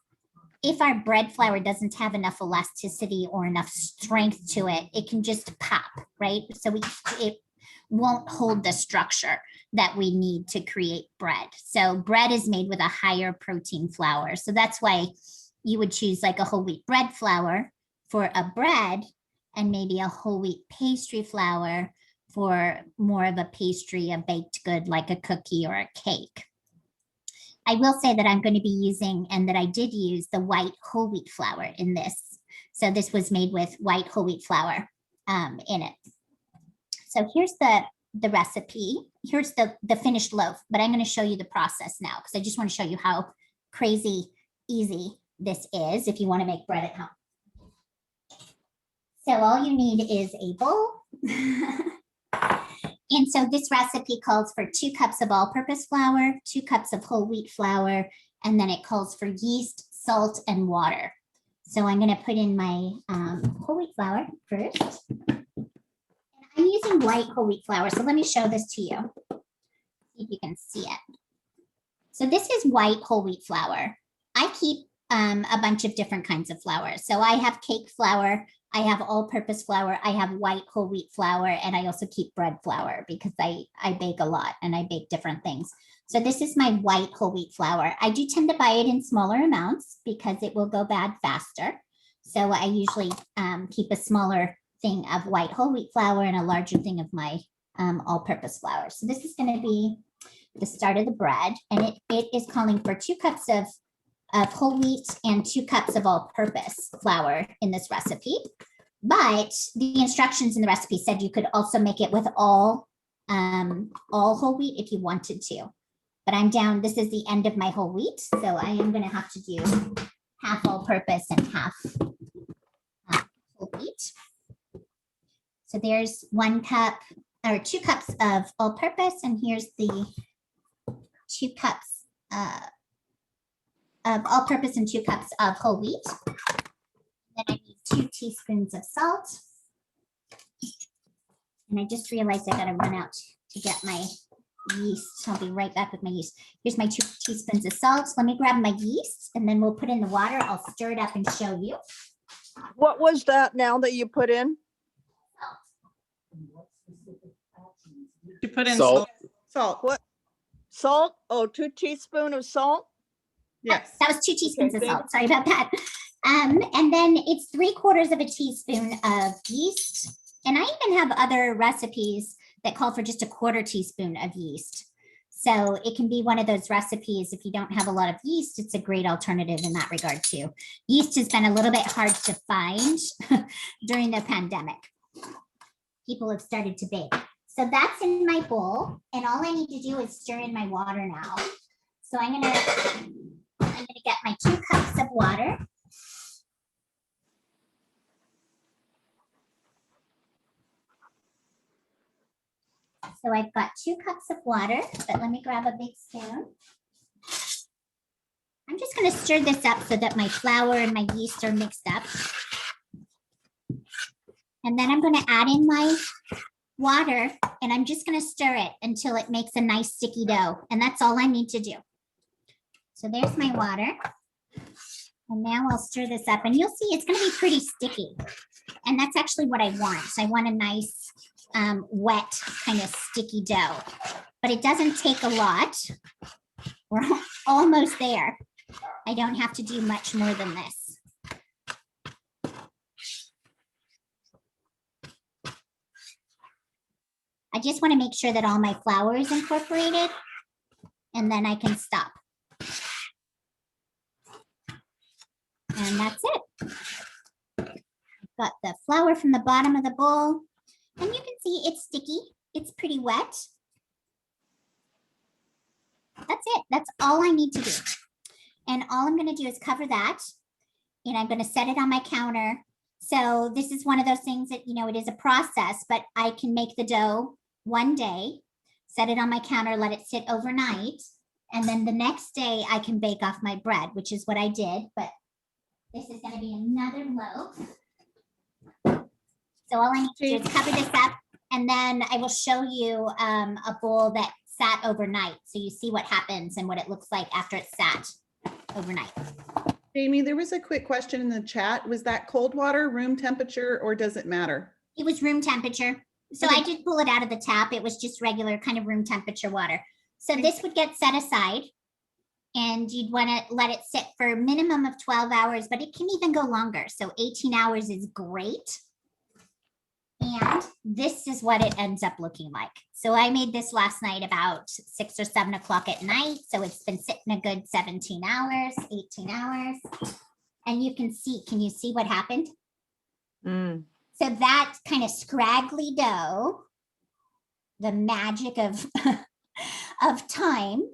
If our bread flour doesn't have enough elasticity or enough strength to it, it can just pop, right? So it won't hold the structure that we need to create bread. So bread is made with a higher protein flour. So that's why you would choose like a whole wheat bread flour for a bread, and maybe a whole wheat pastry flour for more of a pastry, a baked good like a cookie or a cake. I will say that I'm going to be using, and that I did use, the white whole wheat flour in this. So this was made with white whole wheat flour in it. So here's the recipe. Here's the finished loaf, but I'm going to show you the process now because I just want to show you how crazy easy this is if you want to make bread at home. So all you need is a bowl. And so this recipe calls for 2 cups of all-purpose flour, 2 cups of whole wheat flour, and then it calls for yeast, salt, and water. So I'm going to put in my whole wheat flour first. I'm using white whole wheat flour, so let me show this to you. See if you can see it. So this is white whole wheat flour. I keep a bunch of different kinds of flour. So I have cake flour, I have all-purpose flour, I have white whole wheat flour, and I also keep bread flour because I bake a lot and I bake different things. So this is my white whole wheat flour. I do tend to buy it in smaller amounts because it will go bad faster. So I usually keep a smaller thing of white whole wheat flour and a larger thing of my all-purpose flour. So this is going to be the start of the bread, and it is calling for 2 cups of whole wheat and 2 cups of all-purpose flour in this recipe. But the instructions in the recipe said you could also make it with all whole wheat if you wanted to. But I'm down, this is the end of my whole wheat, so I am going to have to do half all-purpose and half whole wheat. So there's 1 cup or 2 cups of all-purpose, and here's the 2 cups of all-purpose and 2 cups of whole wheat. Then I need 2 teaspoons of salt. And I just realized I got to run out to get my yeast. I'll be right back with my yeast. Here's my 2 teaspoons of salt. Let me grab my yeast, and then we'll put in the water. I'll stir it up and show you. What was that now that you put in? You put in Salt. Salt. What? Salt? Oh, 2 teaspoons of salt? Yes. That was 2 teaspoons of Okay, salt. Sorry about that. And then it's 3/4 of a teaspoon of yeast. And I even have other recipes that call for just a 1/4 teaspoon of yeast. So it can be one of those recipes. If you don't have a lot of yeast, it's a great alternative in that regard too. Yeast has been a little bit hard to find during the pandemic. people have started to bake. So that's in my bowl, and all I need to do is stir in my water now. So I'm gonna get my 2 cups of water. So I've got 2 cups of water, but let me grab a big spoon. I'm just going to stir this up so that my flour and my yeast are mixed up. And then I'm going to add in my water, and I'm just going to stir it until it makes a nice sticky dough. And that's all I need to do. So there's my water. And now I'll stir this up, and you'll see it's going to be pretty sticky. And that's actually what I want. So I want a nice wet kind of sticky dough, but it doesn't take a lot. We're almost there. I don't have to do much more than this. I just want to make sure that all my flour is incorporated, and then I can stop. And that's it. I've got the flour from the bottom of the bowl, and you can see it's sticky. It's pretty wet. That's it. That's all I need to do. And all I'm going to do is cover that, and I'm going to set it on my counter. So this is one of those things that, you know, it is a process, but I can make the dough one day, set it on my counter, let it sit overnight, and then the next day I can bake off my bread, which is what I did. But this is going to be another loaf. So all I need to do is cover this up, and then I will show you a bowl that sat overnight. So you see what happens and what it looks like after it's sat overnight. Jamie, there was a quick question in the chat. Was that cold water, room temperature, or does it matter? It was room temperature. So Okay. I did pull it out of the tap. It was just regular kind of room temperature water. So this would get set aside, and you'd want to let it sit for a minimum of 12 hours, but it can even go longer. So 18 hours is great. And this is what it ends up looking like. So I made this last night about 6 or 7 o'clock at night. So it's been sitting a good 17 hours, 18 hours. And you can see, can you see what happened? Mm. So that kind of scraggly dough, the magic of, of time,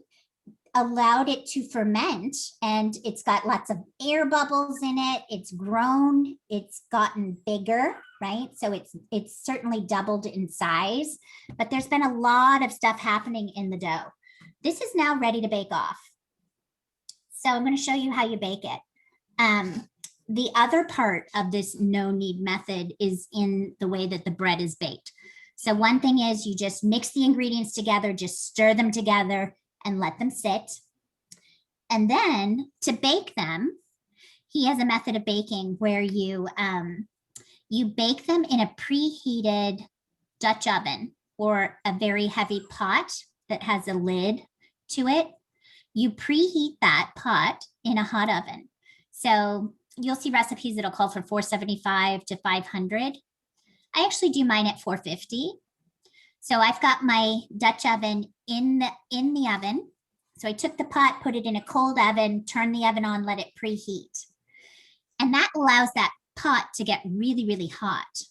allowed it to ferment, and it's got lots of air bubbles in it. It's grown, it's gotten bigger, right? So it's certainly doubled in size, but there's been a lot of stuff happening in the dough. This is now ready to bake off. So I'm going to show you how you bake it. The other part of this no knead method is in the way that the bread is baked. So one thing is you just mix the ingredients together, just stir them together and let them sit. And then to bake them, he has a method of baking where you bake them in a preheated Dutch oven or a very heavy pot that has a lid to it. You preheat that pot in a hot oven. So you'll see recipes that'll call for 475 to 500. I actually do mine at 450. So I've got my Dutch oven in the oven. So I took the pot, put it in a cold oven, turn the oven on, let it preheat. And that allows that pot to get really, really hot.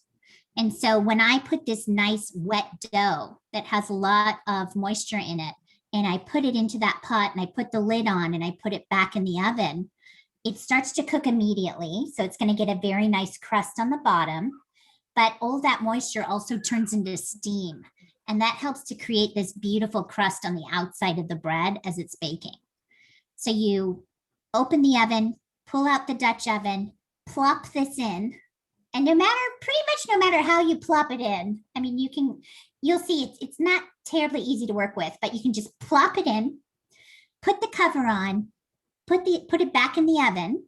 And so when I put this nice wet dough that has a lot of moisture in it, and I put it into that pot and I put the lid on and I put it back in the oven, it starts to cook immediately. So it's going to get a very nice crust on the bottom, but all that moisture also turns into steam. And that helps to create this beautiful crust on the outside of the bread as it's baking. So you open the oven, pull out the Dutch oven, plop this in, and pretty much no matter how you plop it in, I mean, you'll see it's not terribly easy to work with, but you can just plop it in, put the cover on, put it back in the oven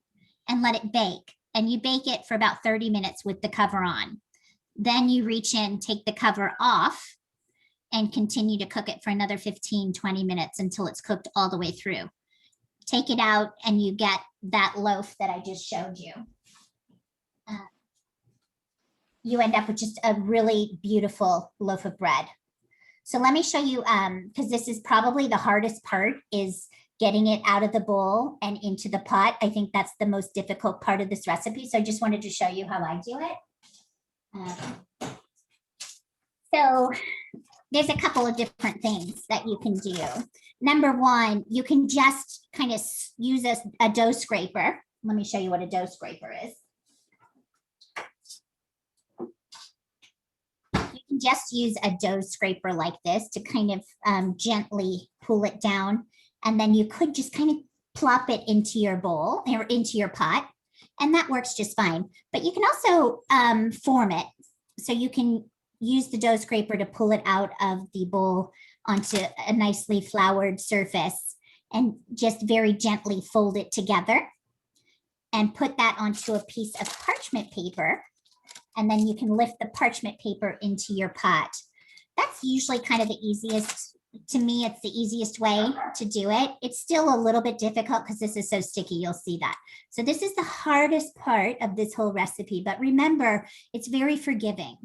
and let it bake. And you bake it for about 30 minutes with the cover on. Then you reach in, take the cover off, and continue to cook it for another 15, 20 minutes until it's cooked all the way through. Take it out and you get that loaf that I just showed you. You end up with just a really beautiful loaf of bread. So let me show you, because this is probably the hardest part, is getting it out of the bowl and into the pot. I think that's the most difficult part of this recipe. So I just wanted to show you how I do it. So there's a couple of different things that you can do. Number one, you can just kind of use a dough scraper. Let me show you what a dough scraper is. You can just use a dough scraper like this to kind of gently pull it down. And then you could just kind of plop it into your bowl or into your pot. And that works just fine. But you can also form it. So you can use the dough scraper to pull it out of the bowl onto a nicely floured surface and just very gently fold it together and put that onto a piece of parchment paper. And then you can lift the parchment paper into your pot. That's usually kind of the easiest. To me, it's the easiest way to do it. It's still a little bit difficult because this is so sticky, you'll see that. So this is the hardest part of this whole recipe, but remember, it's very forgiving.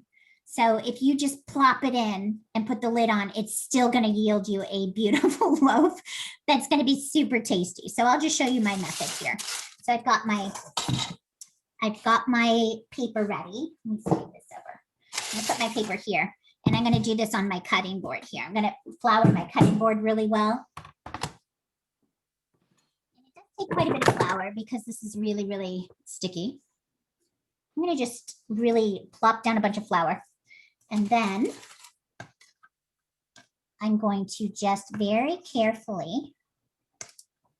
So if you just plop it in and put the lid on, it's still going to yield you a beautiful loaf that's going to be super tasty. So I'll just show you my method here. So I've got my paper ready. Let me slide this over. I'm going to put my paper here. And I'm going to do this on my cutting board here. I'm going to flour my cutting board really well. And it does take quite a bit of flour because this is really, really sticky. I'm going to just really plop down a bunch of flour. And then I'm going to just very carefully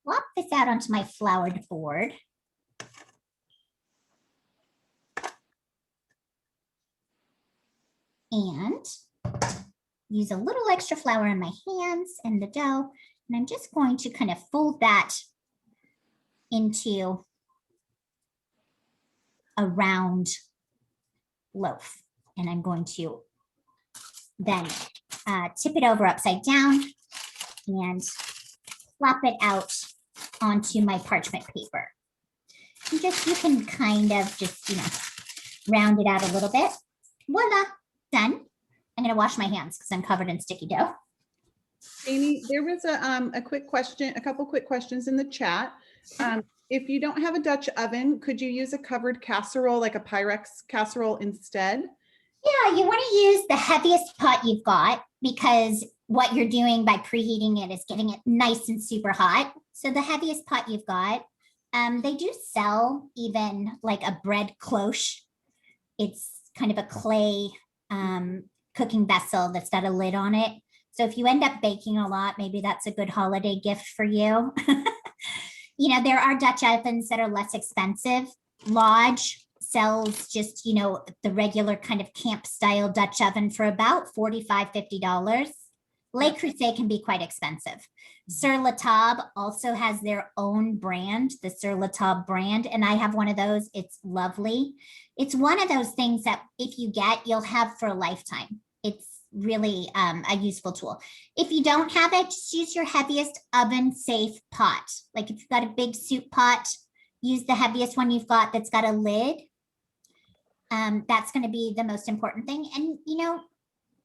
plop this out onto my floured board. And use a little extra flour in my hands and the dough. And I'm just going to kind of fold that into a round loaf. And I'm going to then tip it over upside down and flop it out onto my parchment paper. And you can kind of just, round it out a little bit. Voila, done. I'm going to wash my hands because I'm covered in sticky dough. Amy, there was a quick question, a couple quick questions in the chat. If you don't have a Dutch oven, could you use a covered casserole, like a Pyrex casserole instead? Yeah, you want to use the heaviest pot you've got because what you're doing by preheating it is getting it nice and super hot. So the heaviest pot you've got, they do sell even like a bread cloche. It's kind of a clay cooking vessel that's got a lid on it. So if you end up baking a lot, maybe that's a good holiday gift for you. There are Dutch ovens that are less expensive. Lodge sells just, the regular kind of camp style Dutch oven for about $45, $50. Le Creuset can be quite expensive. Sur La Table also has their own brand, the Sur La Table brand, and I have one of those. It's lovely. It's one of those things that if you get, you'll have for a lifetime. It's really a useful tool. If you don't have it, just use your heaviest oven safe pot. Like if you've got a big soup pot, use the heaviest one you've got that's got a lid. That's going to be the most important thing. And,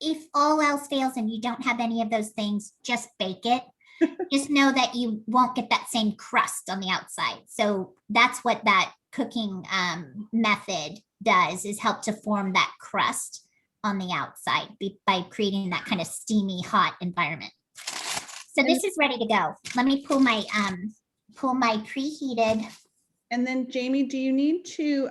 if all else fails and you don't have any of those things, just bake it. Just know that you won't get that same crust on the outside. So that's what that cooking method does, is help to form that crust on the outside by creating that kind of steamy, hot environment. So this is ready to go. Let me pull my preheated. And then Jamie, do you need to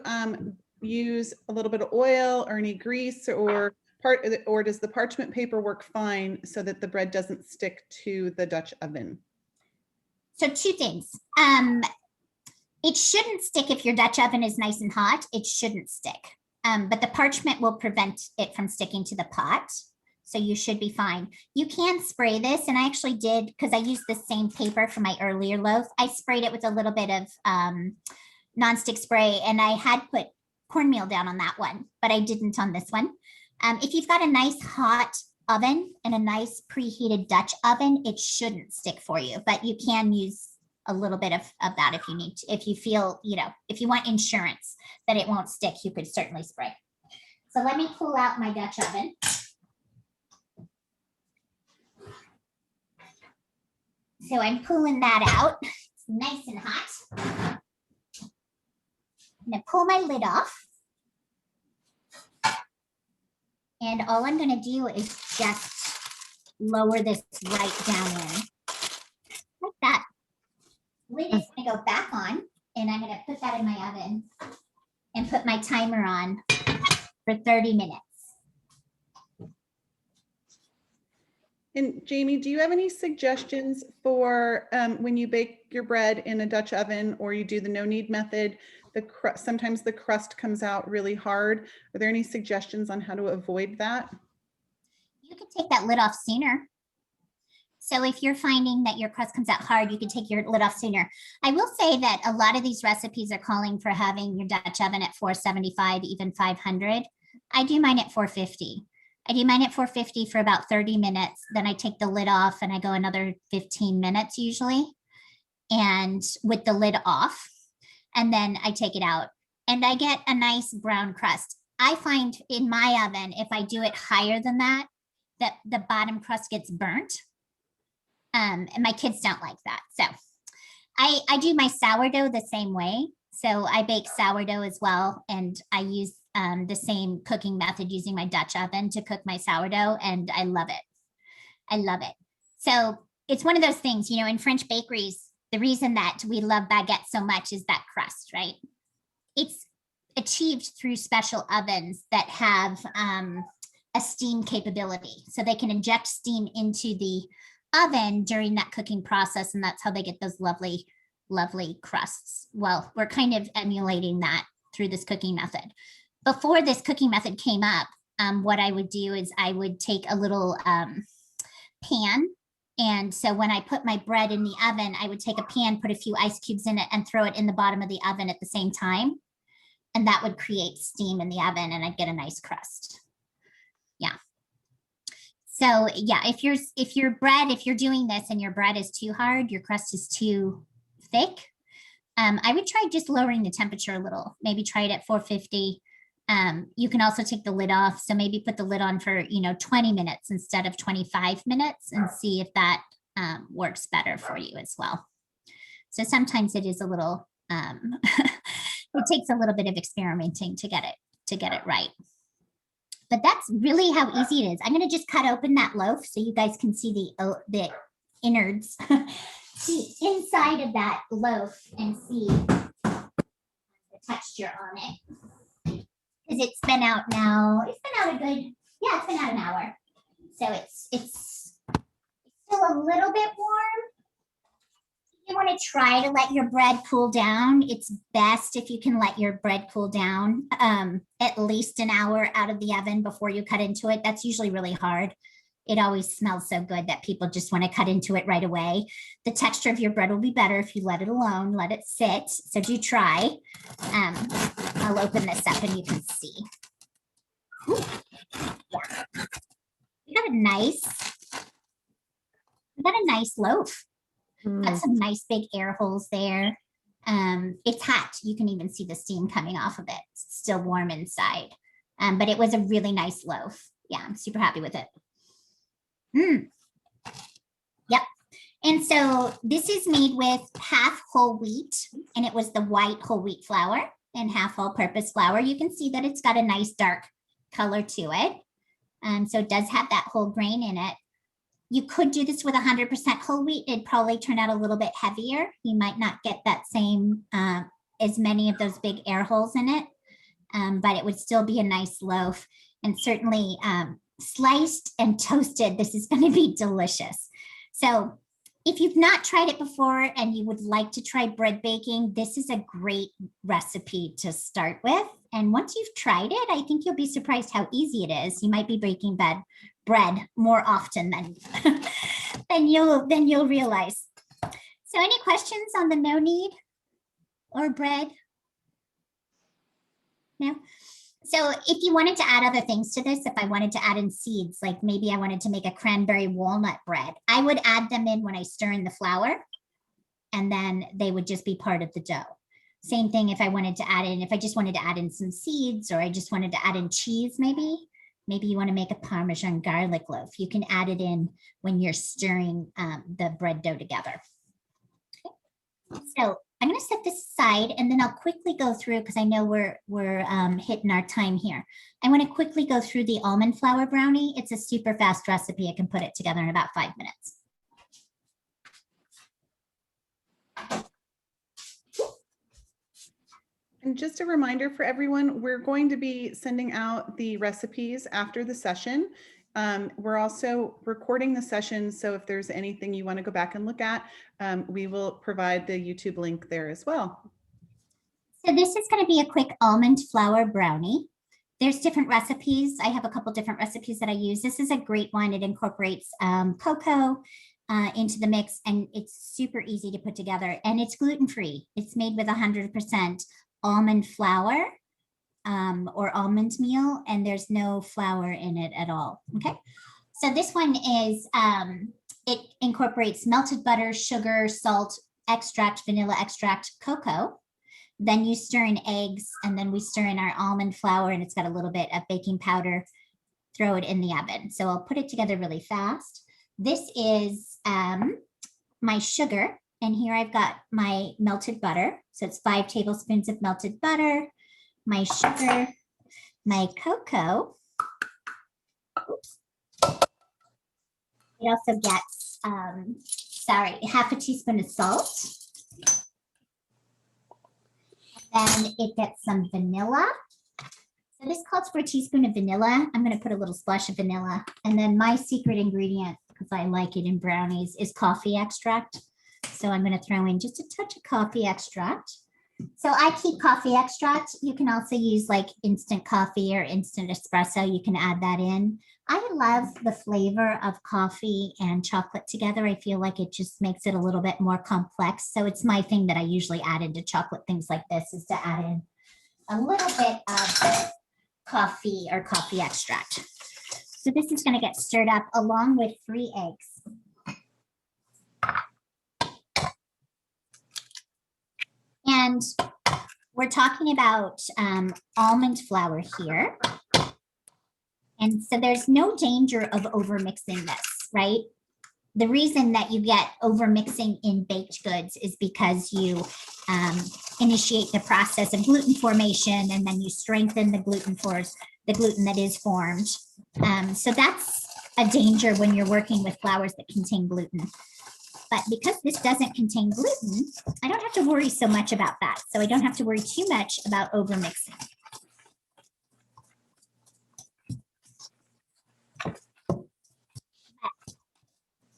use a little bit of oil or any grease or does the parchment paper work fine so that the bread doesn't stick to the Dutch oven? So two things. It shouldn't stick if your Dutch oven is nice and hot. It shouldn't stick. But the parchment will prevent it from sticking to the pot. So you should be fine. You can spray this, and I actually did because I used the same paper for my earlier loaf. I sprayed it with a little bit of nonstick spray, and I had put cornmeal down on that one, but I didn't on this one. If you've got a nice hot oven and a nice preheated Dutch oven, it shouldn't stick for you, but you can use a little bit of that if you need to. If you feel, if you want insurance that it won't stick, you could certainly spray. So let me pull out my Dutch oven. So I'm pulling that out. It's nice and hot. I'm gonna pull my lid off. And all I'm gonna do is just lower this right down in, like that. Lid is gonna go back on, and I'm gonna put that in my oven and put my timer on for 30 minutes. And Jamie, do you have any suggestions for when you bake your bread in a Dutch oven or you do the no knead method? Sometimes the crust comes out really hard. Are there any suggestions on how to avoid that? You can take that lid off sooner. So if you're finding that your crust comes out hard, you can take your lid off sooner. I will say that a lot of these recipes are calling for having your Dutch oven at 475, even 500. I do mine at 450. I do mine at 450 for about 30 minutes. Then I take the lid off and I go another 15 minutes usually, and with the lid off, and then I take it out and I get a nice brown crust. I find in my oven, if I do it higher than that, that the bottom crust gets burnt. And my kids don't like that. So I do my sourdough the same way. So I bake sourdough as well. And I use the same cooking method using my Dutch oven to cook my sourdough. And I love it. I love it. So it's one of those things, you know, in French bakeries, the reason that we love baguette so much is that crust, right? It's achieved through special ovens that have a steam capability. So they can inject steam into the oven during that cooking process, and that's how they get those lovely, lovely crusts. Well, we're kind of emulating that through this cooking method. Before this cooking method came up, what I would do is I would take a little pan. And so when I put my bread in the oven, I would take a pan, put a few ice cubes in it, and throw it in the bottom of the oven at the same time. And that would create steam in the oven, and I'd get a nice crust. Yeah. So yeah, if you're doing this and your bread is too hard, your crust is too thick, I would try just lowering the temperature a little. Maybe try it at 450. You can also take the lid off. So maybe put the lid on for 20 minutes instead of 25 minutes and see if that works better for you as well. So sometimes it is a little, it takes a little bit of experimenting to get it right. But that's really how easy it is. I'm going to just cut open that loaf so you guys can see the innards, see inside of that loaf and see the texture on it. Because it's been out now. It's been out it's been out an hour. So it's still a little bit warm. You want to try to let your bread cool down. It's best if you can let your bread cool down at least an hour out of the oven before you cut into it. That's usually really hard. It always smells so good that people just want to cut into it right away. The texture of your bread will be better if you let it alone, let it sit. So do try. I'll open this up and you can see. Ooh, yeah. We got a nice loaf. Got some nice big air holes there. It's hot. You can even see the steam coming off of it. It's still warm inside. But it was a really nice loaf. Yeah, I'm super happy with it. Yep. And so this is made with half whole wheat, and it was the white whole wheat flour and half all-purpose flour. You can see that it's got a nice dark color to it. So it does have that whole grain in it. You could do this with 100% whole wheat. It'd probably turn out a little bit heavier. You might not get that same, as many of those big air holes in it, but it would still be a nice loaf. And certainly sliced and toasted, this is going to be delicious. So if you've not tried it before and you would like to try bread baking, this is a great recipe to start with. And once you've tried it, I think you'll be surprised how easy it is. You might be baking bread more often than you'll realize. So any questions on the no knead or bread? No? So if you wanted to add other things to this, if I wanted to add in seeds, like maybe I wanted to make a cranberry walnut bread, I would add them in when I stir in the flour, and then they would just be part of the dough. Same thing if I wanted to add in, if I just wanted to add in some seeds, or I just wanted to add in cheese, maybe you want to make a Parmesan garlic loaf. You can add it in when you're stirring the bread dough together. Okay. So I'm going to set this aside and then I'll quickly go through because I know we're hitting our time here. I want to quickly go through the almond flour brownie. It's a super fast recipe. I can put it together in about 5 minutes. And just a reminder for everyone, we're going to be sending out the recipes after the session. We're also recording the session, so if there's anything you want to go back and look at, we will provide the YouTube link there as well. So this is going to be a quick almond flour brownie. There's different recipes. I have a couple different recipes that I use. This is a great one. It incorporates cocoa into the mix, and it's super easy to put together, and it's gluten-free. It's made with 100% almond flour or almond meal, and there's no flour in it at all. Okay, so this one is it incorporates melted butter, sugar, salt, extract, vanilla extract, cocoa. Then you stir in eggs, and then we stir in our almond flour, and it's got a little bit of baking powder. Throw it in the oven. So I'll put it together really fast. This is my sugar. And here I've got my melted butter. So it's 5 tablespoons of melted butter, my sugar, my cocoa. Oops. It also gets, half a teaspoon of salt. Then it gets some vanilla. So this calls for a teaspoon of vanilla. I'm going to put a little splash of vanilla. And then my secret ingredient, because I like it in brownies, is coffee extract. So I'm going to throw in just a touch of coffee extract. So I keep coffee extract. You can also use like instant coffee or instant espresso. You can add that in. I love the flavor of coffee and chocolate together. I feel like it just makes it a little bit more complex. So it's my thing that I usually add into chocolate things like this, is to add in a little bit of coffee or coffee extract. So this is going to get stirred up along with 3 eggs. And we're talking about almond flour here. And so there's no danger of overmixing this, right? The reason that you get overmixing in baked goods is because you initiate the process of gluten formation, and then you strengthen the gluten that is formed. So that's a danger when you're working with flours that contain gluten. But because this doesn't contain gluten, I don't have to worry so much about that. So I don't have to worry too much about overmixing.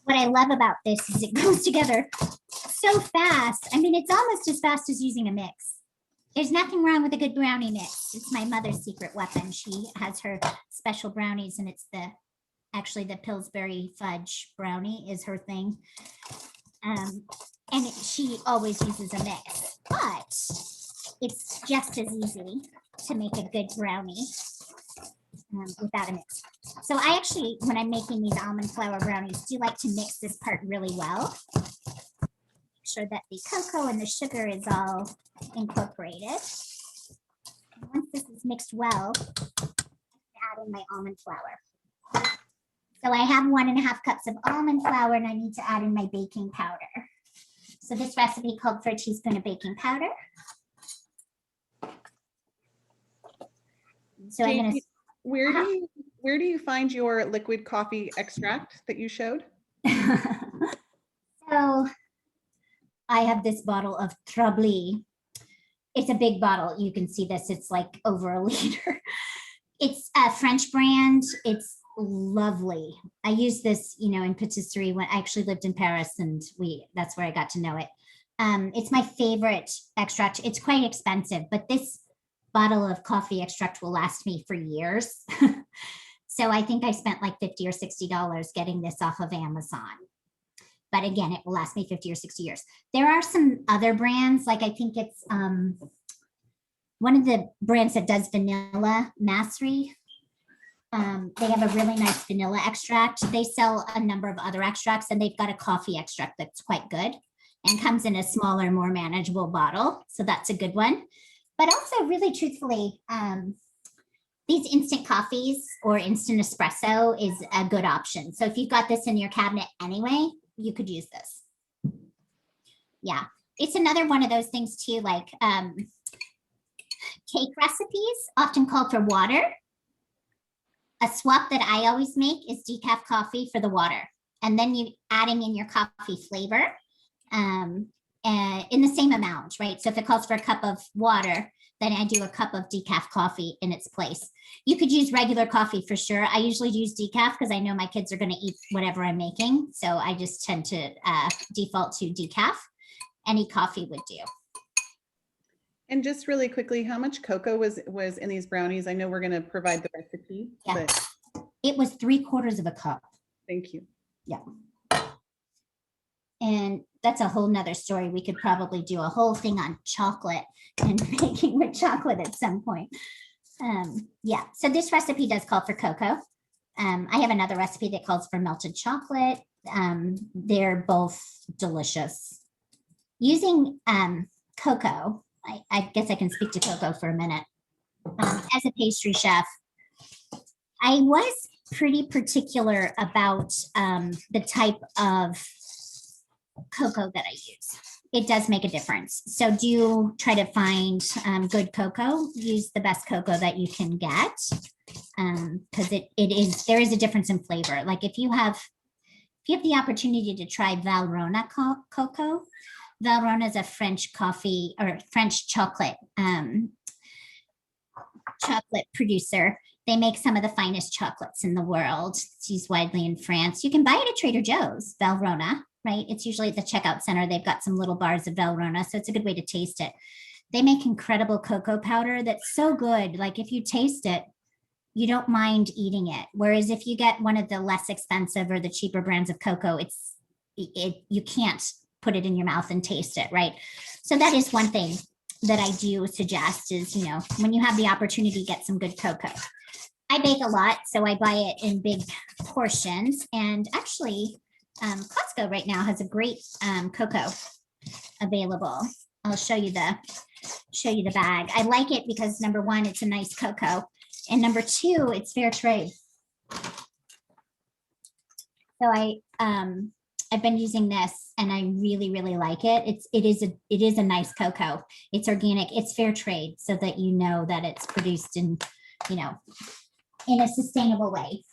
What I love about this is it goes together so fast. I mean, it's almost as fast as using a mix. There's nothing wrong with a good brownie mix. It's my mother's secret weapon. She has her special brownies, and it's actually the Pillsbury fudge brownie is her thing. And she always uses a mix, but it's just as easy to make a good brownie without a mix. So I actually, when I'm making these almond flour brownies, do like to mix this part really well. Make sure that the cocoa and the sugar is all incorporated. And once this is mixed well, add in my almond flour. So I have 1.5 cups of almond flour, and I need to add in my baking powder. So this recipe called for a teaspoon of baking powder. So I'm going to. Where do you find your liquid coffee extract that you showed? So I have this bottle of Trabli. It's a big bottle. You can see this. It's like over 1 liter. It's a French brand. It's lovely. I use this, in patisserie when I actually lived in Paris, and that's where I got to know it. It's my favorite extract. It's quite expensive, but this bottle of coffee extract will last me for years. So I think I spent like $50 or $60 getting this off of Amazon. But again, it will last me 50 or 60 years. There are some other brands, like I think it's one of the brands that does vanilla, Masri. They have a really nice vanilla extract. They sell a number of other extracts, and they've got a coffee extract that's quite good and comes in a smaller, more manageable bottle. So that's a good one. But also, really truthfully, these instant coffees or instant espresso is a good option. So if you've got this in your cabinet anyway, you could use this. Yeah. it's another one of those things too, like cake recipes often call for water. A swap that I always make is decaf coffee for the water. And then you adding in your coffee flavor in the same amount, right? So if it calls for a cup of water, then I do a cup of decaf coffee in its place. You could use regular coffee for sure. I usually use decaf because I know my kids are going to eat whatever I'm making. So I just tend to default to decaf. Any coffee would do. And just really quickly, how much cocoa was in these brownies? I know we're going to provide the recipe, Yeah. but It was 3/4 of a cup. thank you. Yeah. And that's a whole nother story. We could probably do a whole thing on chocolate and making with chocolate at some point. Yeah, so this recipe does call for cocoa. I have another recipe that calls for melted chocolate. They're both delicious. Using cocoa, I guess I can speak to cocoa for a minute. As a pastry chef, I was pretty particular about the type of cocoa that I use. It does make a difference. So do try to find good cocoa. Use the best cocoa that you can get, because there is a difference in flavor. Like if you have the opportunity to try Valrhona cocoa, Valrhona is a French coffee or French chocolate producer. They make some of the finest chocolates in the world. It's used widely in France. You can buy it at Trader Joe's, Valrhona, right? It's usually at the checkout center. They've got some little bars of Valrhona, so it's a good way to taste it. They make incredible cocoa powder that's so good. Like if you taste it, you don't mind eating it. Whereas if you get one of the less expensive or the cheaper brands of cocoa, you can't put it in your mouth and taste it, right? So that is one thing that I do suggest is, when you have the opportunity to get some good cocoa. I bake a lot, so I buy it in big portions. And actually, Costco right now has a great cocoa available. I'll show you the bag. I like it because number one, it's a nice cocoa, and number two, it's fair trade. So I've been using this and I really, really like it. It is a nice cocoa. It's organic, it's fair trade, so that you know that it's produced in a sustainable way.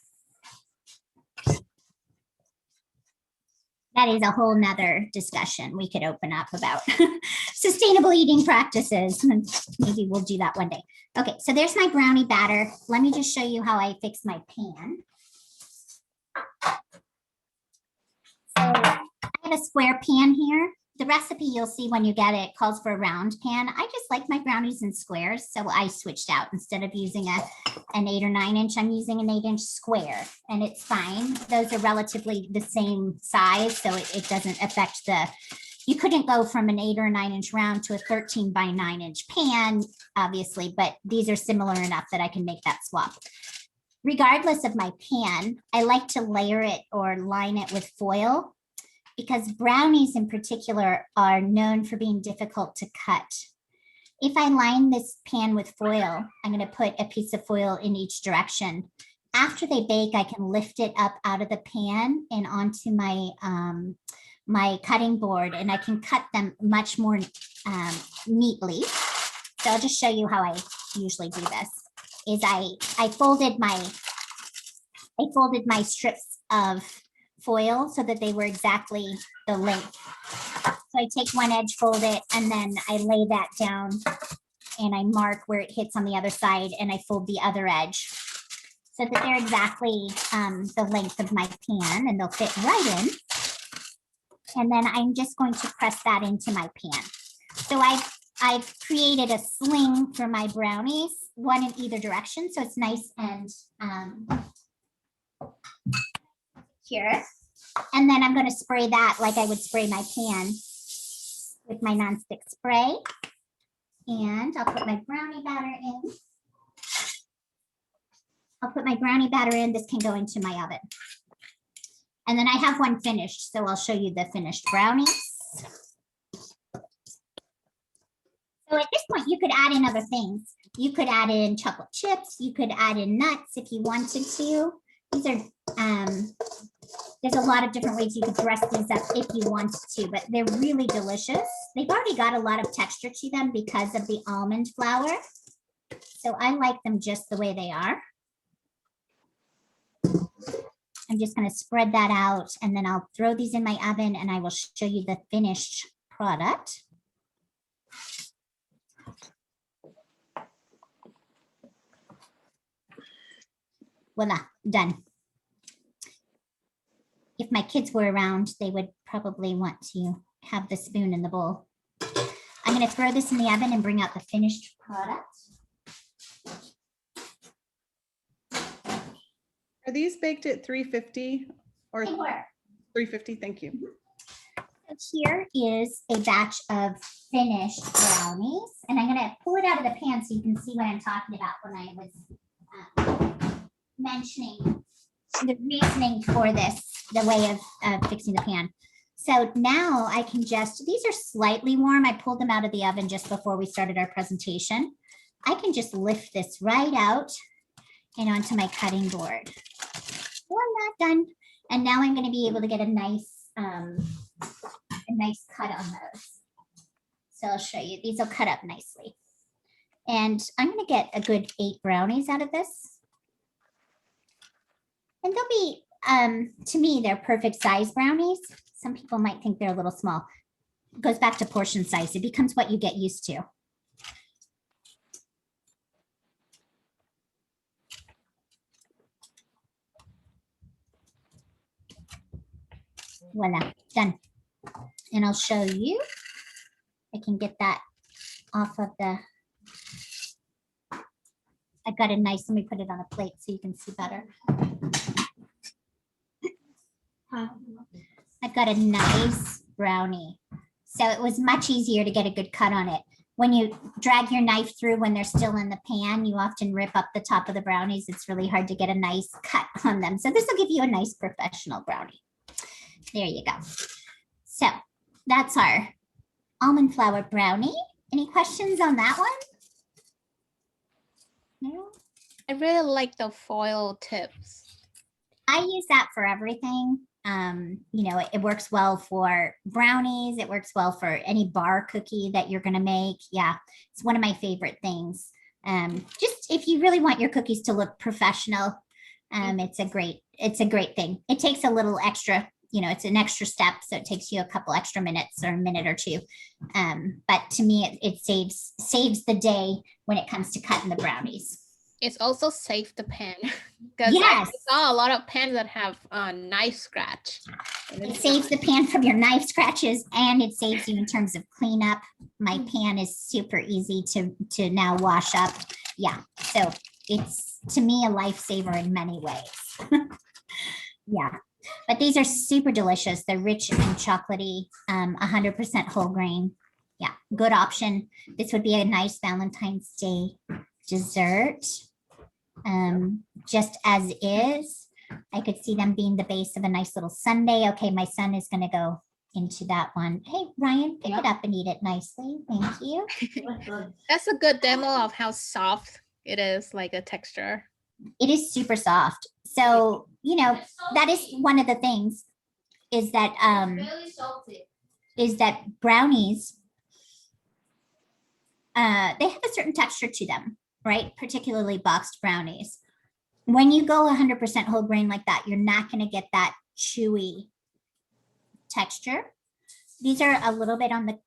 That is a whole nother discussion we could open up about sustainable eating practices. Maybe we'll do that one day. Okay, so there's my brownie batter. Let me just show you how I fix my pan. So I have a square pan here. The recipe you'll see when you get it calls for a round pan. I just like my brownies in squares, so I switched out. Instead of using an 8 or 9 inch, I'm using an 8-inch square, and it's fine. Those are relatively the same size, so it doesn't affect you couldn't go from an 8 or 9 inch round to a 13 by 9 inch pan, obviously, but these are similar enough that I can make that swap. Regardless of my pan, I like to layer it or line it with foil, because brownies in particular are known for being difficult to cut. If I line this pan with foil, I'm going to put a piece of foil in each direction. After they bake, I can lift it up out of the pan and onto my cutting board, and I can cut them much more neatly. So I'll just show you how I usually do this. Is I folded my strips of foil so that they were exactly the length. So I take one edge, fold it, and then I lay that down and I mark where it hits on the other side, and I fold the other edge so that they're exactly the length of my pan, and they'll fit right in. And then I'm just going to press that into my pan. So I've created a sling for my brownies, one in either direction, so it's nice and secure. And then I'm going to spray that like I would spray my pan with my nonstick spray. And I'll put my brownie batter in. This can go into my oven. And then I have one finished, so I'll show you the finished brownies. So at this point, you could add in other things. You could add in chocolate chips. You could add in nuts if you wanted to. These are There's a lot of different ways you could dress these up if you wanted to, but they're really delicious. They've already got a lot of texture to them because of the almond flour. So I like them just the way they are. I'm just going to spread that out, and then I'll throw these in my oven and I will show you the finished product. Voila, done. If my kids were around, they would probably want to have the spoon in the bowl. I'm going to throw this in the oven and bring out the finished product. Are these baked at 350 or They were. 350? Thank you. So here is a batch of finished brownies, and I'm going to pull it out of the pan so you can see what I'm talking about when I was mentioning the reasoning for this, the way of fixing the pan. So now I can just, these are slightly warm. I pulled them out of the oven just before we started our presentation. I can just lift this right out and onto my cutting board. Voila, done. And now I'm going to be able to get a nice cut on those. So I'll show you. These will cut up nicely. And I'm going to get a good 8 brownies out of this. And they'll be, to me, they're perfect size brownies. Some people might think they're a little small. It goes back to portion size. It becomes what you get used to. Voila, done. And I'll show you. I can get that off of the, I've got a nice, let me put it on a plate so you can see better. I've got a nice brownie. So it was much easier to get a good cut on it. When you drag your knife through when they're still in the pan, you often rip up the top of the brownies. It's really hard to get a nice cut on them. So this will give you a nice professional brownie. There you go. So that's our almond flour brownie. Any questions on that one? No? I really like the foil tips. I use that for everything. You know, it works well for brownies. It works well for any bar cookie that you're going to make. Yeah, it's one of my favorite things. Just if you really want your cookies to look professional, it's a great thing. It takes a little extra, you know, it's an extra step. So it takes you a couple extra minutes or a minute or two. But to me, it saves the day when it comes to cutting the brownies. It's also safe the pan because Yes. I saw a lot of pans that have a knife scratch. It saves the pan from your knife scratches, and it saves you in terms of cleanup. My pan is super easy to now wash up. Yeah, so it's to me a lifesaver in many ways. Yeah, but these are super delicious. They're rich and chocolatey, 100% whole grain. Yeah, good option. This would be a nice Valentine's Day dessert. Just as is. I could see them being the base of a nice little sundae. Okay, my son is going to go into that one. Hey, Ryan, pick it up and eat it nicely. Thank you. That's a good demo of how soft it is, like a texture. It is super soft. So, you know, that is one of the things is that brownies, they have a certain texture to them, right? Particularly boxed brownies. When you go 100% whole grain like that, you're not going to get that chewy texture. These are a little bit on the,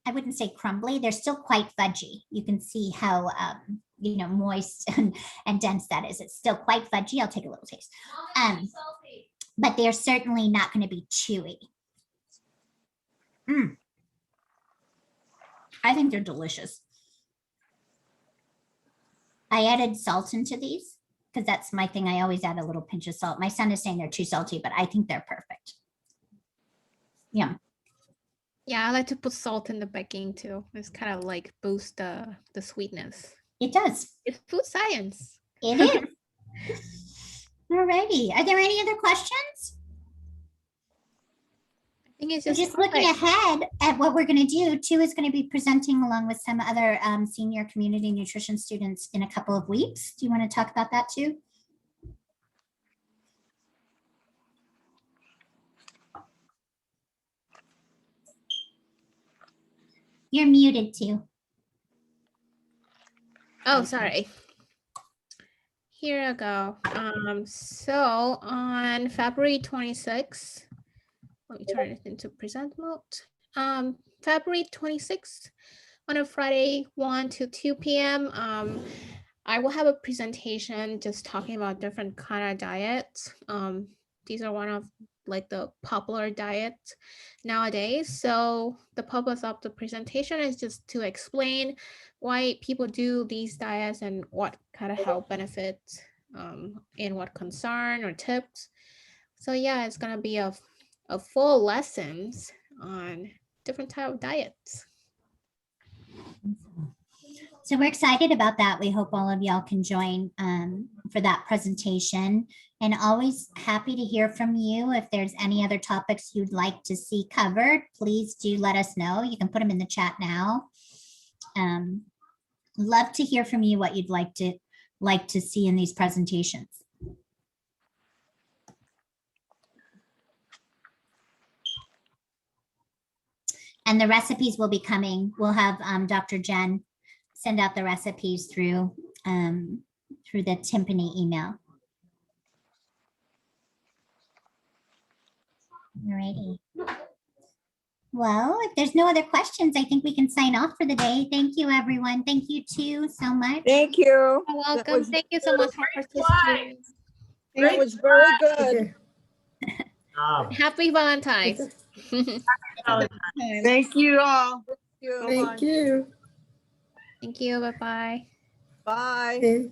I wouldn't say crumbly. They're still quite fudgy. You can see how, you know, moist and dense that is. It's still quite fudgy. I'll take a little taste. But they're certainly not going to be chewy. I think they're delicious. I added salt into these because that's my thing. I always add a little pinch of salt. My son is saying they're too salty, but I think they're perfect. Yeah. Yeah, I like to put salt in the baking too. It's kind of like boost the sweetness. It does. It's food science. It is. All righty. Are there any other questions? I think it's So just looking ahead at what we're going to do, Tu is going to be presenting along with some other senior community nutrition students in a couple of weeks. Do you want to talk about that too? You're muted too. Oh, sorry. Here I go. So on February 26th, let me turn it into present mode. February 26th, on a Friday, 1 to 2 p.m. I will have a presentation just talking about different kind of diets. These are one of like the popular diets nowadays. So the purpose of the presentation is just to explain why people do these diets and what kind of health benefits and what concern or tips. So yeah, it's gonna be a full lessons on different type of diets. So we're excited about that. We hope all of y'all can join for that presentation, and always happy to hear from you. If there's any other topics you'd like to see covered, please do let us know. You can put them in the chat now. Love to hear from you what you'd like to see in these presentations. And the recipes will be coming. We'll have Dr. Jen send out the recipes through the Timpany email. Alrighty. Well, if there's no other questions, I think we can sign off for the day. Thank you, everyone. Thank you too so much. Thank you. You're That welcome. was- Thank you so much for participating. That was very good. Happy Valentine's. Thank you all. Thank you. Thank you. Bye-bye. Bye. Okay.